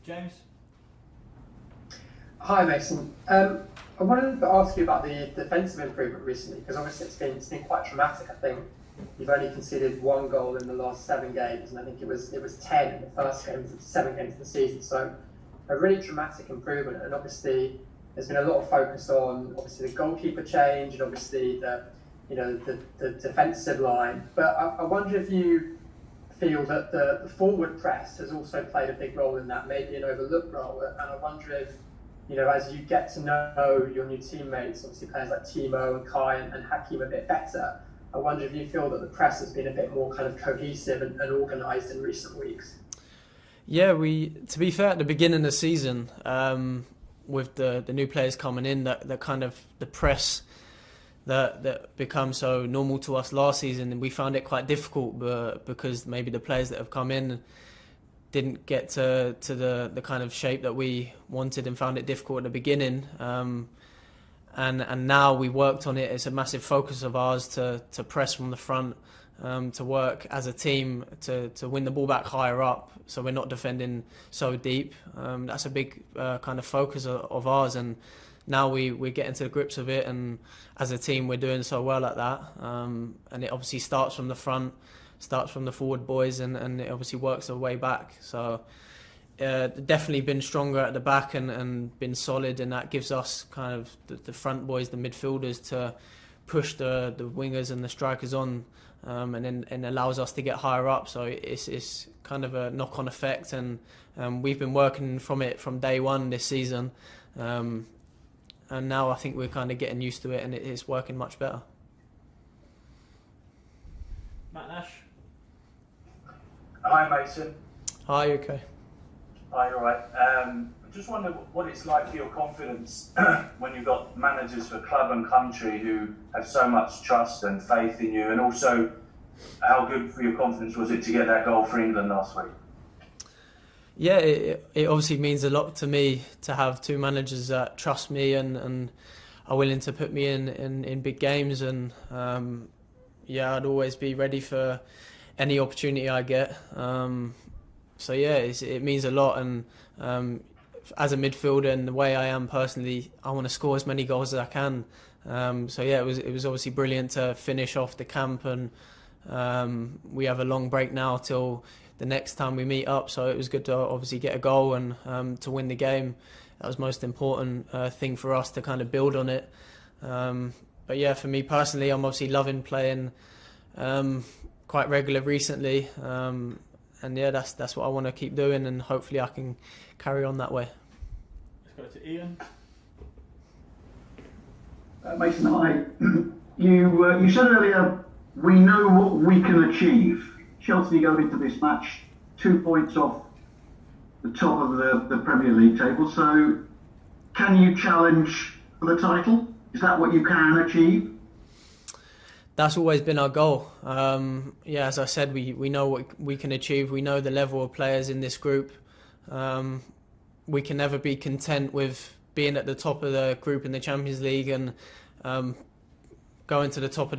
James? Hi Mason. I wanted to ask you about the defensive improvement recently, because obviously it's been quite dramatic. I think you've only conceded 1 goal in the last 7 games, and I think it was 10 in the first 7 games of the season. So a really dramatic improvement, and obviously there's been a lot of focus on obviously the goalkeeper change and obviously the defensive line. But I wonder if you feel that the forward press has also played a big role in that, maybe an overlooked role, and I wonder if, as you get to know your new teammates, obviously players like Timo and Kai and Hakim a bit better, I wonder if you feel that the press has been a bit more kind of cohesive and organised in recent weeks. Yeah, to be fair, at the beginning of the season, with the new players coming in, that kind of the press that become so normal to us last season, and we found it quite difficult, because maybe the players that have come in didn't get to the kind of shape that we wanted and found it difficult at the beginning. And now we worked on it. It's a massive focus of ours to press from the front, to work as a team to win the ball back higher up, so we're not defending so deep. That's a big kind of focus of ours, and now we're getting to the grips of it, and as a team we're doing so well at that. And it obviously starts from the front, starts from the forward boys, and it obviously works our way back. So definitely been stronger at the back and been solid, and that gives us kind of the front boys, the midfielders, to push the wingers and the strikers on, and allows us to get higher up. So it's kind of a knock-on effect, and we've been working from it from day one this season, and now I think we're kind of getting used to it, and it's working much better. Matt Nash? Hi Mason. Hi, okay. Hi, all right. I just wonder what it's like for your confidence when you've got managers for club and country who have so much trust and faith in you, and also how good for your confidence was it to get that goal for England last week? Yeah, it obviously means a lot to me to have 2 managers that trust me and are willing to put me in big games, and I'd always be ready for any opportunity I get. So yeah, it means a lot, and as a midfielder and the way I am personally, I want to score as many goals as I can. So yeah, it was obviously brilliant to finish off the camp, and we have a long break now till the next time we meet up. So it was good to obviously get a goal and to win the game. That was the most important thing for us to kind of build on it. But yeah, for me personally, I'm obviously loving playing quite regular recently. And yeah, that's what I want to keep doing, and hopefully I can carry on that way. Let's go to Ian. Mason, hi. You said earlier, we know what we can achieve. Chelsea go into this match 2 points off the top of the Premier League table. So can you challenge for the title? Is that what you can achieve? That's always been our goal. As I said, we know what we can achieve. We know the level of players in this group. We can never be content with being at the top of the group in the Champions League and going to the top of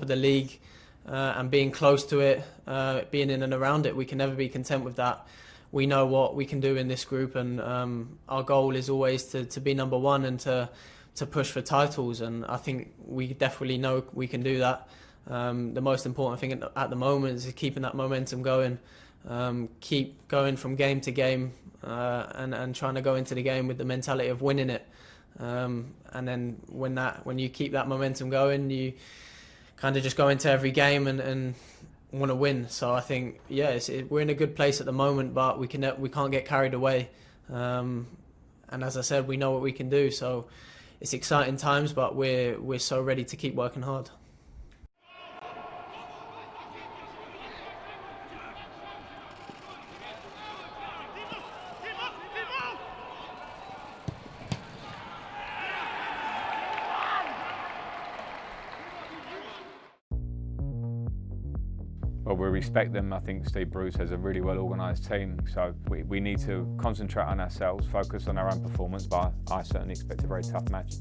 the league and being close to it, being in and around it. We can never be content with that. We know what we can do in this group, and our goal is always to be number one and to push for titles, and I think we definitely know we can do that. The most important thing at the moment is keeping that momentum going, keep going from game to game, and trying to go into the game with the mentality of winning it. And then when you keep that momentum going, you kind of just go into every game and want to win. So I think we're in a good place at the moment, but we can't get carried away. and as I said, we know what we can do. So it's exciting times, but we're so ready to keep working hard. Well, we respect them. I think Steve Bruce has a really well organised team, so we need to concentrate on ourselves, focus on our own performance, but I certainly expect a very tough match.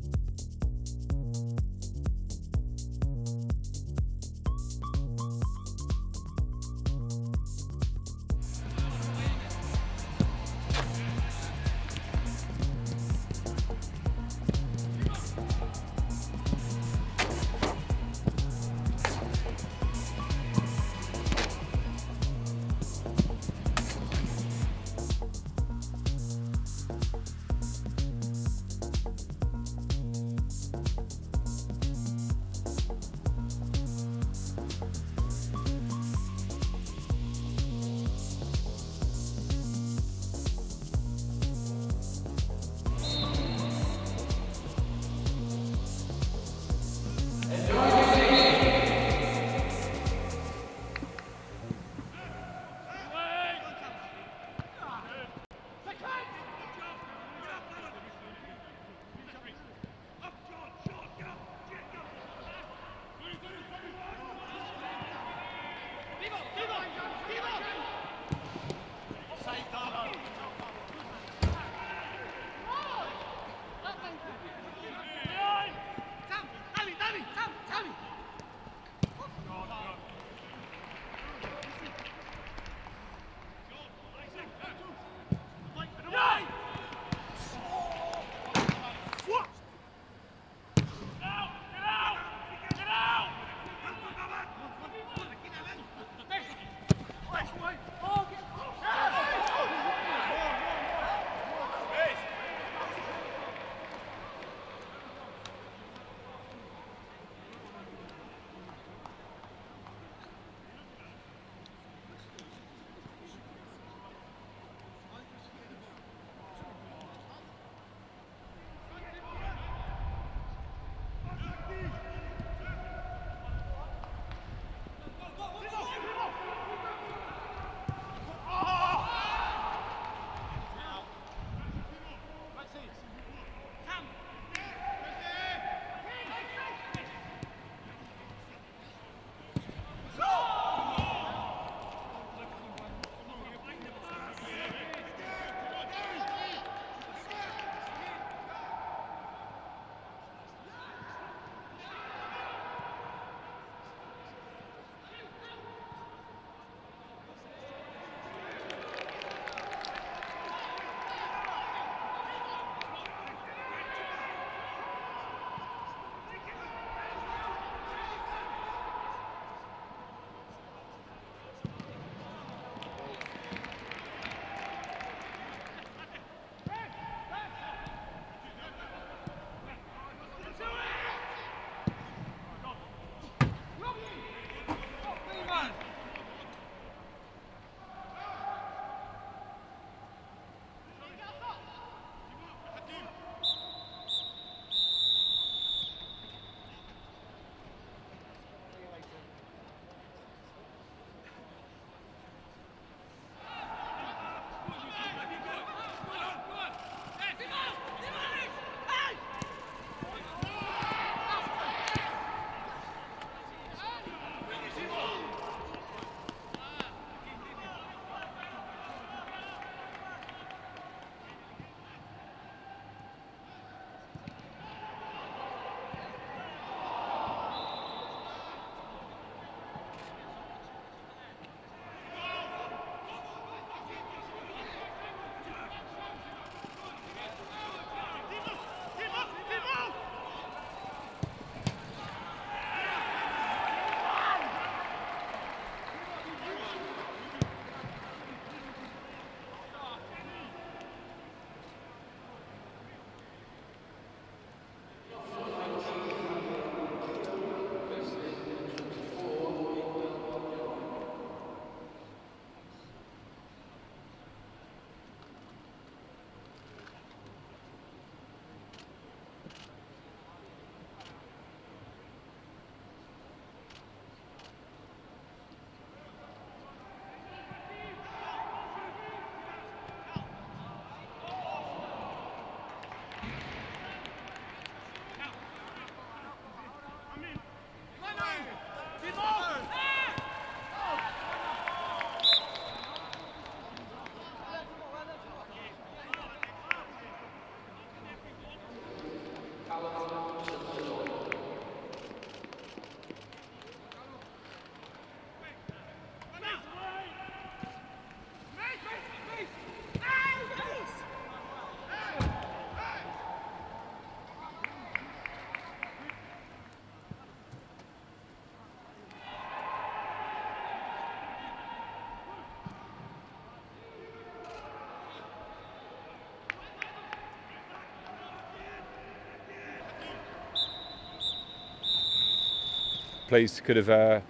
pleased could have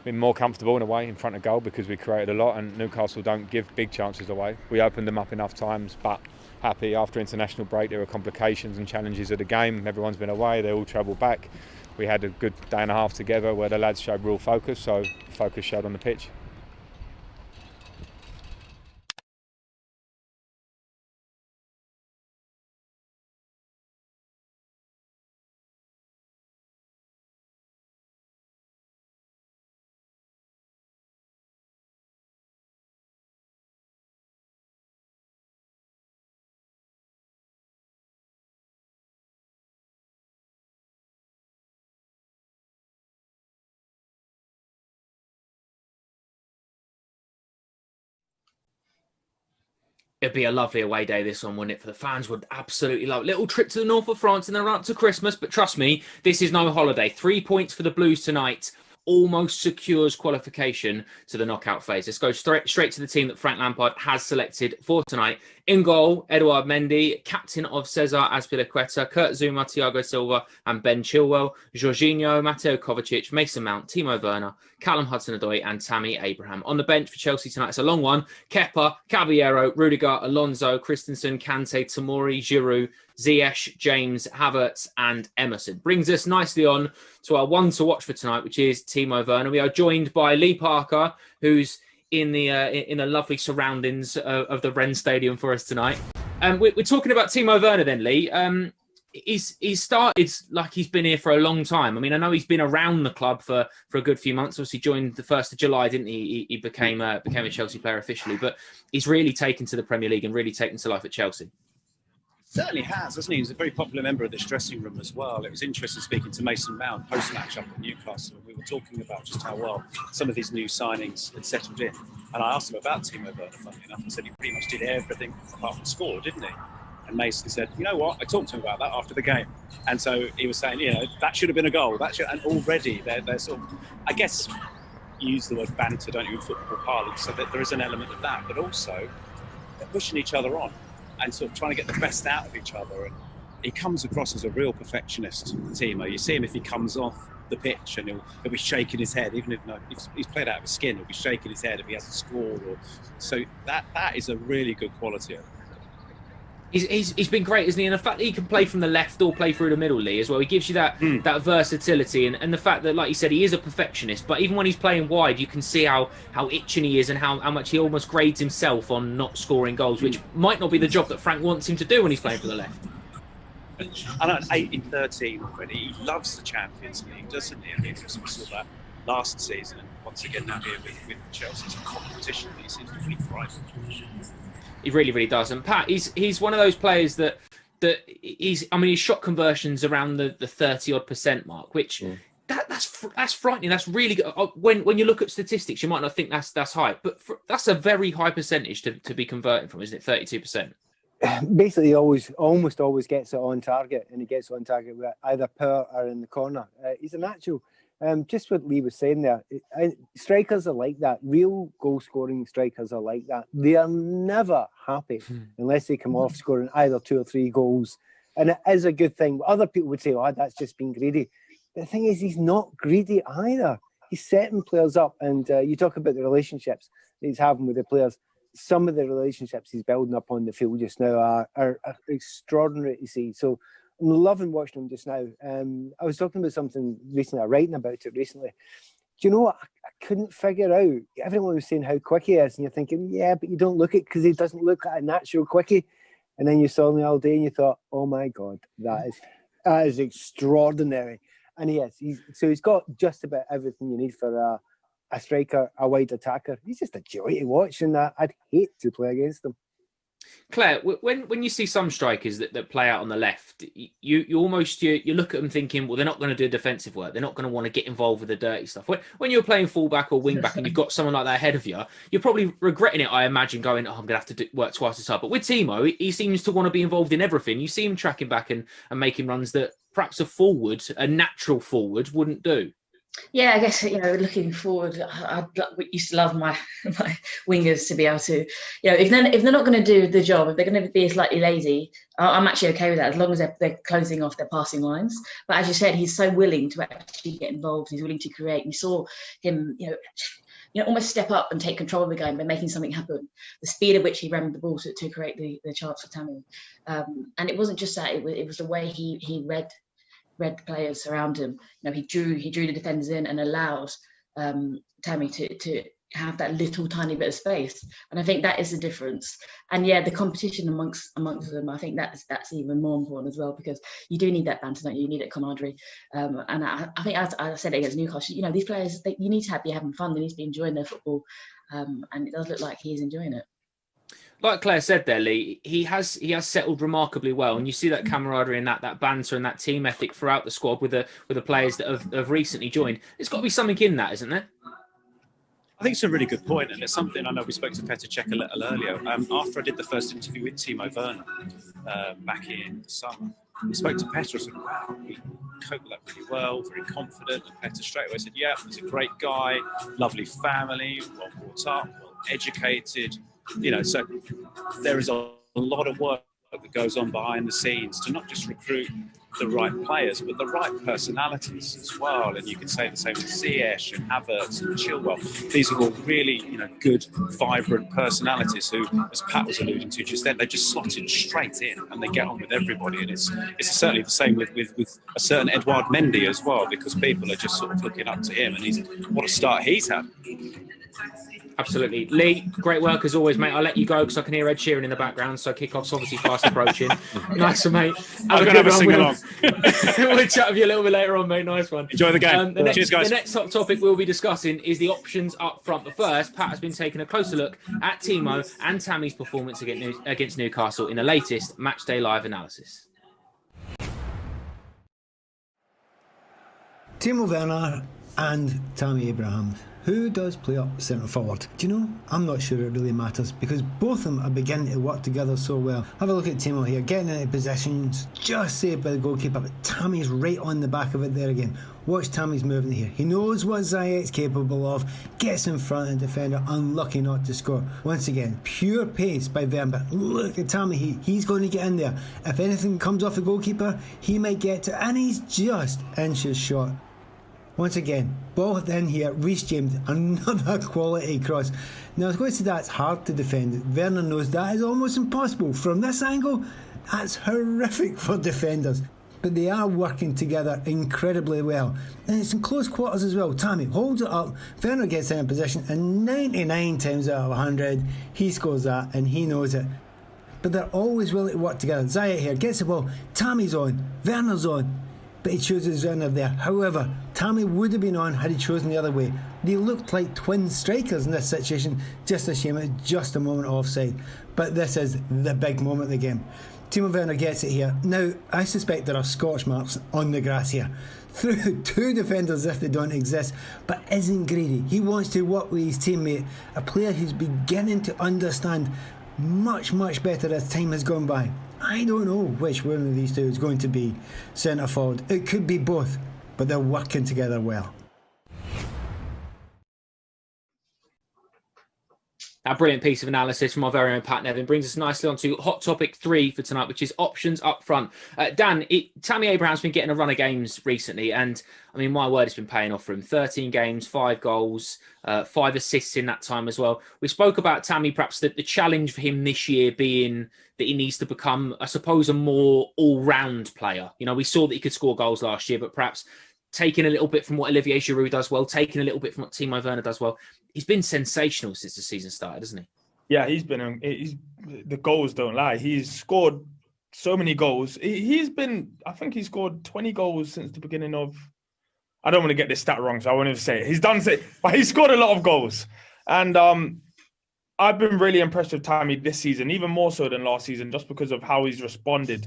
been more comfortable in a way in front of goal because we created a lot, and Newcastle don't give big chances away. We opened them up enough times, but happy after international break there were complications and challenges of the game. Everyone's been away, they all travelled back. We had a good day and a half together where the lads showed real focus, so focus showed on the pitch. It'd be a lovely away day, this one, wouldn't it? For the fans would absolutely love it. Little trip to the north of France and then run up to Christmas. But trust me, this is no holiday. 3 points for the Blues tonight almost secures qualification to the knockout phase. Let's go straight to the team that Frank Lampard has selected for tonight. In goal, Edouard Mendy, captain of Cesar Azpilicueta, Kurt Zouma, Thiago Silva and Ben Chilwell, Jorginho, Mateo Kovacic, Mason Mount, Timo Werner, Callum Hudson-Odoi and Tammy Abraham. On the bench for Chelsea tonight, it's a long one. Kepa, Caballero, Rudiger, Alonso, Christensen, Kanté, Tomori, Giroud, Ziyech, James, Havertz and Emerson. Brings us nicely on to our one to watch for tonight, which is Timo Werner. We are joined by Lee Parker, who's in the lovely surroundings of the Rennes Stadium for us tonight. We're talking about Timo Werner then, Lee. He's started like he's been here for a long time. I mean, I know he's been around the club for a good few months. Obviously, joined the 1st of July, didn't he? He became a Chelsea player officially, but he's really taken to the Premier League and really taken to life at Chelsea. Certainly has, hasn't he? He's a very popular member of this dressing room as well. It was interesting speaking to Mason Mount post-match up at Newcastle. We were talking about just how well some of these new signings had settled in. And I asked him about Timo Werner, funnily enough, and said he pretty much did everything apart from score, didn't he? And Mason said, you know what, I talked to him about that after the game. And so he was saying, that should have been a goal. And already they're sort of, I guess, you use the word banter, don't you, in football parlance, so that there is an element of that. But also, they're pushing each other on and sort of trying to get the best out of each other. And he comes across as a real perfectionist, Timo. You see him if he comes off the pitch and he'll be shaking his head, even if he's played out of his skin, he'll be shaking his head if he hasn't scored. So that is a really good quality. He's been great, isn't he? And the fact that he can play from the left or play through the middle, Lee, as well. He gives you that versatility and the fact that, like you said, he is a perfectionist. But even when he's playing wide, you can see how itching he is and how much he almost grades himself on not scoring goals, which might not be the job that Frank wants him to do when he's playing from the left. And at 8 in 13 already, he loves the Champions League, doesn't he? I mean, we saw that last season, and once again now here with Chelsea. It's a competition that he seems to be frightened. He really, really does. And Pat, he's one of those players that his shot conversions around the 30-odd% mark, which that's frightening. That's really good. When you look at statistics, you might not think that's high, but that's a very high percentage to be converting from, isn't it? 32%. Basically, he almost always gets it on target, and he gets it on target with either power or in the corner. He's a natural. Just what Lee was saying there, strikers are like that. Real goal-scoring strikers are like that. They are never happy unless they come off scoring either 2 or 3 goals. And it is a good thing. Other people would say, oh, that's just being greedy. The thing is, he's not greedy either. He's setting players up. And you talk about the relationships that he's having with the players. Some of the relationships he's building up on the field just now are extraordinary to see. So I'm loving watching him just now. I was talking about something recently, writing about it recently. Do you know what? I couldn't figure out. Everyone was saying how quick he is, and you're thinking, yeah, but you don't look it because he doesn't look like a natural quickie. And then you saw him all day, and you thought, oh my God, that is extraordinary. And he is. He's got just about everything you need for a striker, a wide attacker. He's just a joy to watch, and I'd hate to play against him. Claire, when you see some strikers that play out on the left, you almost look at them thinking, well, they're not going to do defensive work. They're not going to want to get involved with the dirty stuff. When you're playing fullback or wing back and you've got someone like that ahead of you, you're probably regretting it, I imagine, going, oh, I'm going to have to work twice as hard. But with Timo, he seems to want to be involved in everything. You see him tracking back and making runs that perhaps a natural forward wouldn't do. Yeah, I guess, looking forward, I used to love my wingers to be able to, if they're not going to do the job, if they're going to be slightly lazy, I'm actually okay with that as long as they're closing off their passing lines. But as you said, he's so willing to actually get involved. He's willing to create. We saw him, almost step up and take control of the game by making something happen. The speed at which he ran the ball to create the chance for Tammy, and it wasn't just that. It was the way he read players around him. He drew the defenders in and allowed Tammy to have that little tiny bit of space. And I think that is the difference. And yeah, the competition amongst them, I think that's even more important as well, because you do need that banter, don't you? You need that camaraderie. And I think, as I said it against Newcastle, these players, you need to be having fun. They need to be enjoying their football. And it does look like he is enjoying it. Like Claire said there, Lee, he has settled remarkably well, and you see that camaraderie and that banter and that team ethic throughout the squad with the players that have recently joined. There's got to be something in that, isn't there? I think it's a really good point, and it's something I know we spoke to Petr Cech a little earlier. After I did the first interview with Timo Werner back in the summer, we spoke to Petr and said, wow, he coped with that really well, very confident. And Petr straight away said, yeah, he's a great guy, lovely family, well brought up, well educated. So there is a lot of work that goes on behind the scenes to not just recruit the right players, but the right personalities as well. And you can say the same with Ziyech and Havertz and Chilwell. These are all really, good, vibrant personalities who, as Pat was alluding to just then, they just slotted straight in and they get on with everybody. And it's certainly the same with a certain Edouard Mendy as well, because people are just sort of looking up to him, and what a start he's had. Absolutely. Lee, great work as always, mate. I'll let you go because I can hear Ed Sheeran in the background, so kickoff's obviously fast approaching. Nice one, mate. I'm going to have a sing-along. We'll chat with you a little bit later on, mate. Nice one. Enjoy the game. Cheers, guys. The next top topic we'll be discussing is the options up front. But first, Pat has been taking a closer look at Timo and Tammy's performance against Newcastle in the latest Matchday Live analysis. Timo Werner and Tammy Abraham. Who does play up centre forward? Do you know? I'm not sure it really matters, because both of them are beginning to work together so well. Have a look at Timo here, getting into positions, just saved by the goalkeeper, but Tammy's right on the back of it there again. Watch Tammy's movement here. He knows what Ziyech's capable of, gets in front of the defender, unlucky not to score. Once again, pure pace by Werner. Look at Tammy, he's going to get in there. If anything comes off the goalkeeper, he might get to, and he's just inches short. Once again, ball in here, Reece James, another quality cross. Now I was going to say that's hard to defend. Werner knows that is almost impossible. From this angle, that's horrific for defenders. But they are working together incredibly well. And it's in close quarters as well. Tammy holds it up, Werner gets in a position, and 99 times out of 100, he scores that and he knows it. But they're always willing to work together. Ziyech here gets the ball, Tammy's on, Werner's on, but he chooses Werner there. However, Tammy would have been on had he chosen the other way. They looked like twin strikers in this situation. Just a shame, it's just a moment offside. But this is the big moment of the game. Timo Werner gets it here. Now, I suspect there are scorch marks on the grass here. Through two defenders if they don't exist, but isn't greedy. He wants to work with his teammate, a player who's beginning to understand much, much better as time has gone by. I don't know which one of these two is going to be centre forward. It could be both, but they're working together well. That brilliant piece of analysis from our very own Pat Nevin brings us nicely on to hot topic 3 for tonight, which is options up front. Dan, Tammy Abraham's been getting a run of games recently, and I mean, my word, it's been paying off for him. 13 games, 5 goals, 5 assists in that time as well. We spoke about Tammy, perhaps the challenge for him this year being that he needs to become, I suppose, a more all-round player. We saw that he could score goals last year, but perhaps taking a little bit from what Olivier Giroud does well, taking a little bit from what Timo Werner does well. He's been sensational since the season started, hasn't he? Yeah, the goals don't lie. He's scored so many goals. I think he's scored 20 goals since the beginning of, I don't want to get this stat wrong, so I won't even say it. But he's scored a lot of goals. And I've been really impressed with Tammy this season, even more so than last season, just because of how he's responded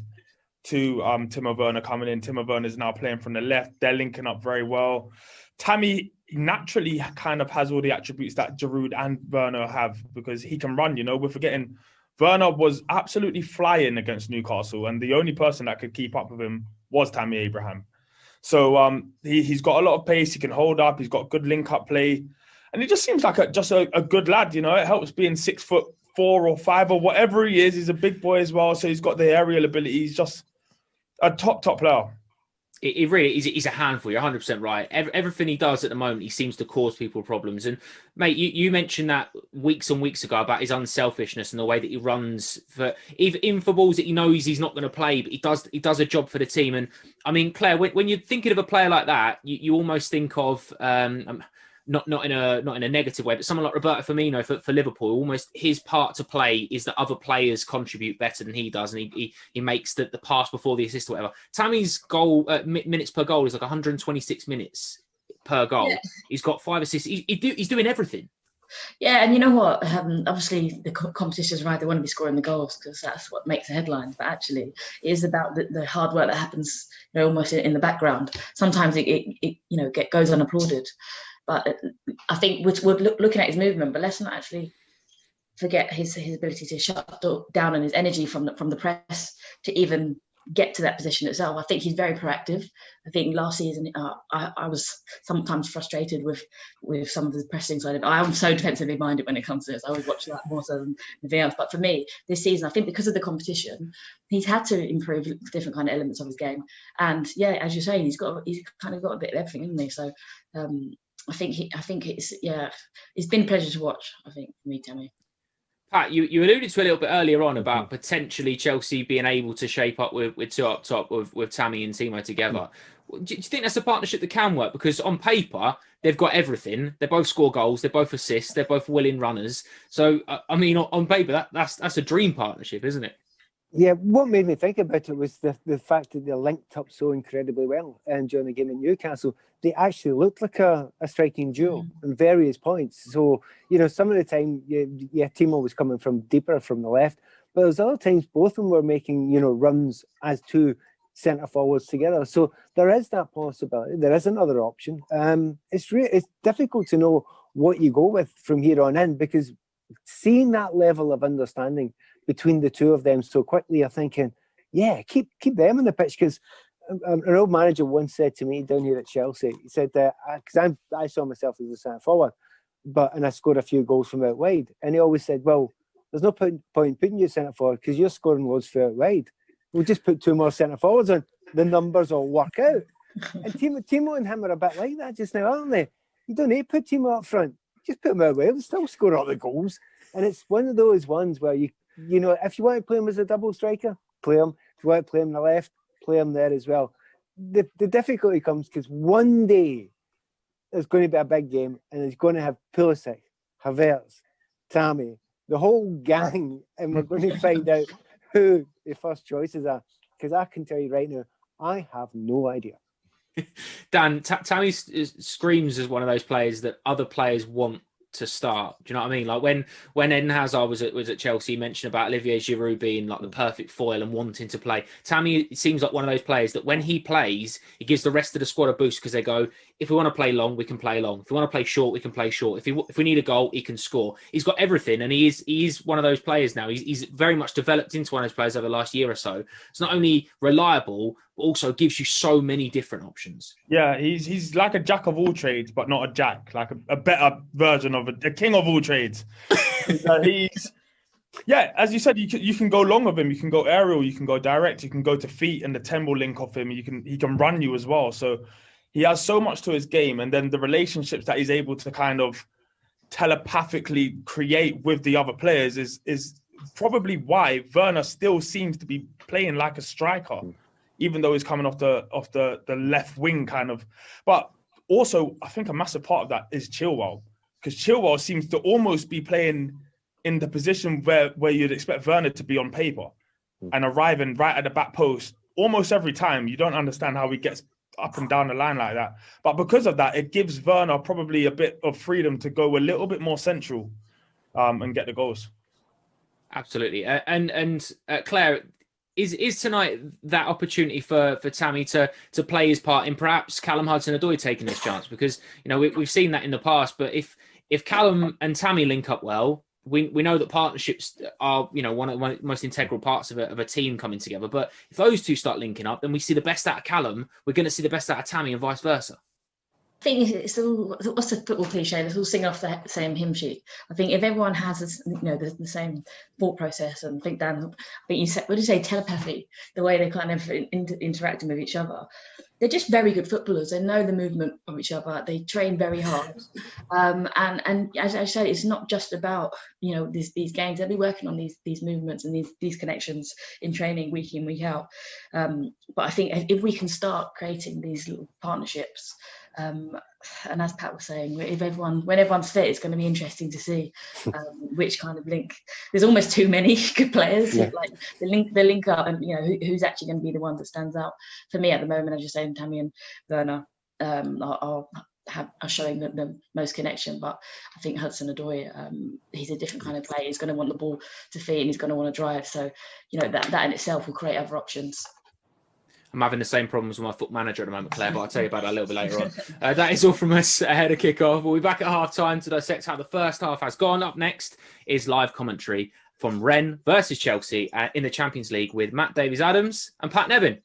to Timo Werner coming in. Timo Werner is now playing from the left. They're linking up very well. Tammy naturally kind of has all the attributes that Giroud and Werner have, because he can run. We're forgetting Werner was absolutely flying against Newcastle, and the only person that could keep up with him was Tammy Abraham. So he's got a lot of pace. He can hold up. He's got good link-up play. And he just seems like a good lad, you know. It helps being 6'4" or 5 or whatever he is. He's a big boy as well, so he's got the aerial ability. He's just a top player. It really is. He's a handful. You're 100% right. Everything he does at the moment, he seems to cause people problems. And mate, you mentioned that weeks and weeks ago about his unselfishness and the way that he runs even for balls that he knows he's not going to play, but he does a job for the team. And I mean, Claire, when you're thinking of a player like that, you almost think of not in a negative way, but someone like Roberto Firmino for Liverpool. Almost his part to play is that other players contribute better than he does, and he makes the pass before the assist or whatever. Tammy's goal minutes per goal is like 126 minutes per goal. Yeah. He's got 5 assists. He's doing everything. Yeah, and you know what? Obviously, the competition's right. They want to be scoring the goals because that's what makes the headlines. But actually, it is about the hard work that happens, almost in the background. Sometimes it goes unapplauded. But I think we're looking at his movement, but let's not actually forget his ability to shut down and his energy from the press to even get to that position itself. I think he's very proactive. I think last season I was sometimes frustrated with some of the pressing side of it. I'm so defensively minded when it comes to this. I always watch that more so than anything else. But for me, this season, I think because of the competition, he's had to improve different kind of elements of his game. And yeah, as you're saying, he's kind of got a bit of everything, hasn't he? So I think it's been a pleasure to watch, I think, for me, Tammy. Pat, you alluded to a little bit earlier on about potentially Chelsea being able to shape up with two up top with Tammy and Timo together. Do you think that's a partnership that can work? Because on paper, they've got everything. They both score goals. They both assist. They're both willing runners. So, I mean, on paper, that's a dream partnership, isn't it? Yeah, what made me think about it was the fact that they linked up so incredibly well during the game at Newcastle. They actually looked like a striking duo on various points. So, some of the time, Timo was coming from deeper from the left, but there was other times both of them were making, runs as two centre forwards together. So there is that possibility. There is another option. It's difficult to know what you go with from here on in, because seeing that level of understanding between the two of them so quickly, you're thinking, yeah, keep them on the pitch. Because an old manager once said to me down here at Chelsea, he said that because I saw myself as a centre forward, and I scored a few goals from out wide, and he always said, well, there's no point putting you centre forward because you're scoring loads from out wide. We'll just put 2 more centre forwards on, the numbers will work out. And Timo and him are a bit like that just now, aren't they? You don't need to put Timo up front, just put him out wide, he'll still score all the goals. And it's one of those ones where you know, if you want to play him as a double striker, play him. If you want to play him on the left, play him there as well. The difficulty comes because one day there's going to be a big game and it's going to have Pulisic, Havertz, Tammy, the whole gang, and we're going to find out who the first choices are. Because I can tell you right now, I have no idea. Dan, Tammy screams as one of those players that other players want to start. Do you know what I mean? Like when Eden Hazard was at Chelsea, he mentioned about Olivier Giroud being like the perfect foil and wanting to play. Tammy seems like one of those players that when he plays, he gives the rest of the squad a boost because they go, if we want to play long, we can play long. If we want to play short, we can play short. If we need a goal, he can score. He's got everything, and he is one of those players now. He's very much developed into one of those players over the last year or so. It's not only reliable, but also gives you so many different options. Yeah, he's like a jack of all trades, but not a jack, like a better version of a king of all trades. As you said, you can go long with him, you can go aerial, you can go direct, you can go to feet, and the 10 will link off him. He can run you as well. So he has so much to his game, and then the relationships that he's able to kind of telepathically create with the other players is probably why Werner still seems to be playing like a striker, even though he's coming off the left wing kind of. But also, I think a massive part of that is Chilwell, because Chilwell seems to almost be playing in the position where you'd expect Werner to be on paper and arriving right at the back post almost every time. You don't understand how he gets up and down the line like that. But because of that, it gives Werner probably a bit of freedom to go a little bit more central and get the goals. Absolutely. And Claire, is tonight that opportunity for Tammy to play his part in perhaps Callum Hudson-Odoi taking this chance? Because, we've seen that in the past, but if Callum and Tammy link up well, we know that partnerships are, one of the most integral parts of a team coming together. But if those two start linking up, then we see the best out of Callum. We're going to see the best out of Tammy, and vice versa. I think it's all, what's the football cliche? Let's all sing off the same hymn sheet. I think if everyone has the same thought process, and I think Dan, you said, what did you say, telepathy, the way they're kind of interacting with each other. They're just very good footballers. They know the movement of each other. They train very hard, and as I said, it's not just about these games. They'll be working on these movements and these connections in training week in, week out. But I think if we can start creating these little partnerships, and as Pat was saying, when everyone's fit, it's going to be interesting to see which kind of link. There's almost too many good players. Yeah. Like the link up, and who's actually going to be the one that stands out. For me at the moment, as you're saying, Tammy and Werner are showing the most connection. But I think Hudson-Odoi, he's a different kind of player. He's going to want the ball to feed, and he's going to want to drive. So that in itself will create other options. I'm having the same problems with my foot manager at the moment, Claire, but I'll tell you about that a little bit later on. That is all from us ahead of kickoff. We'll be back at half-time to dissect how the first half has gone. Up next is live commentary from Rennes versus Chelsea in the Champions League with Matt Davies-Adams and Pat Nevin.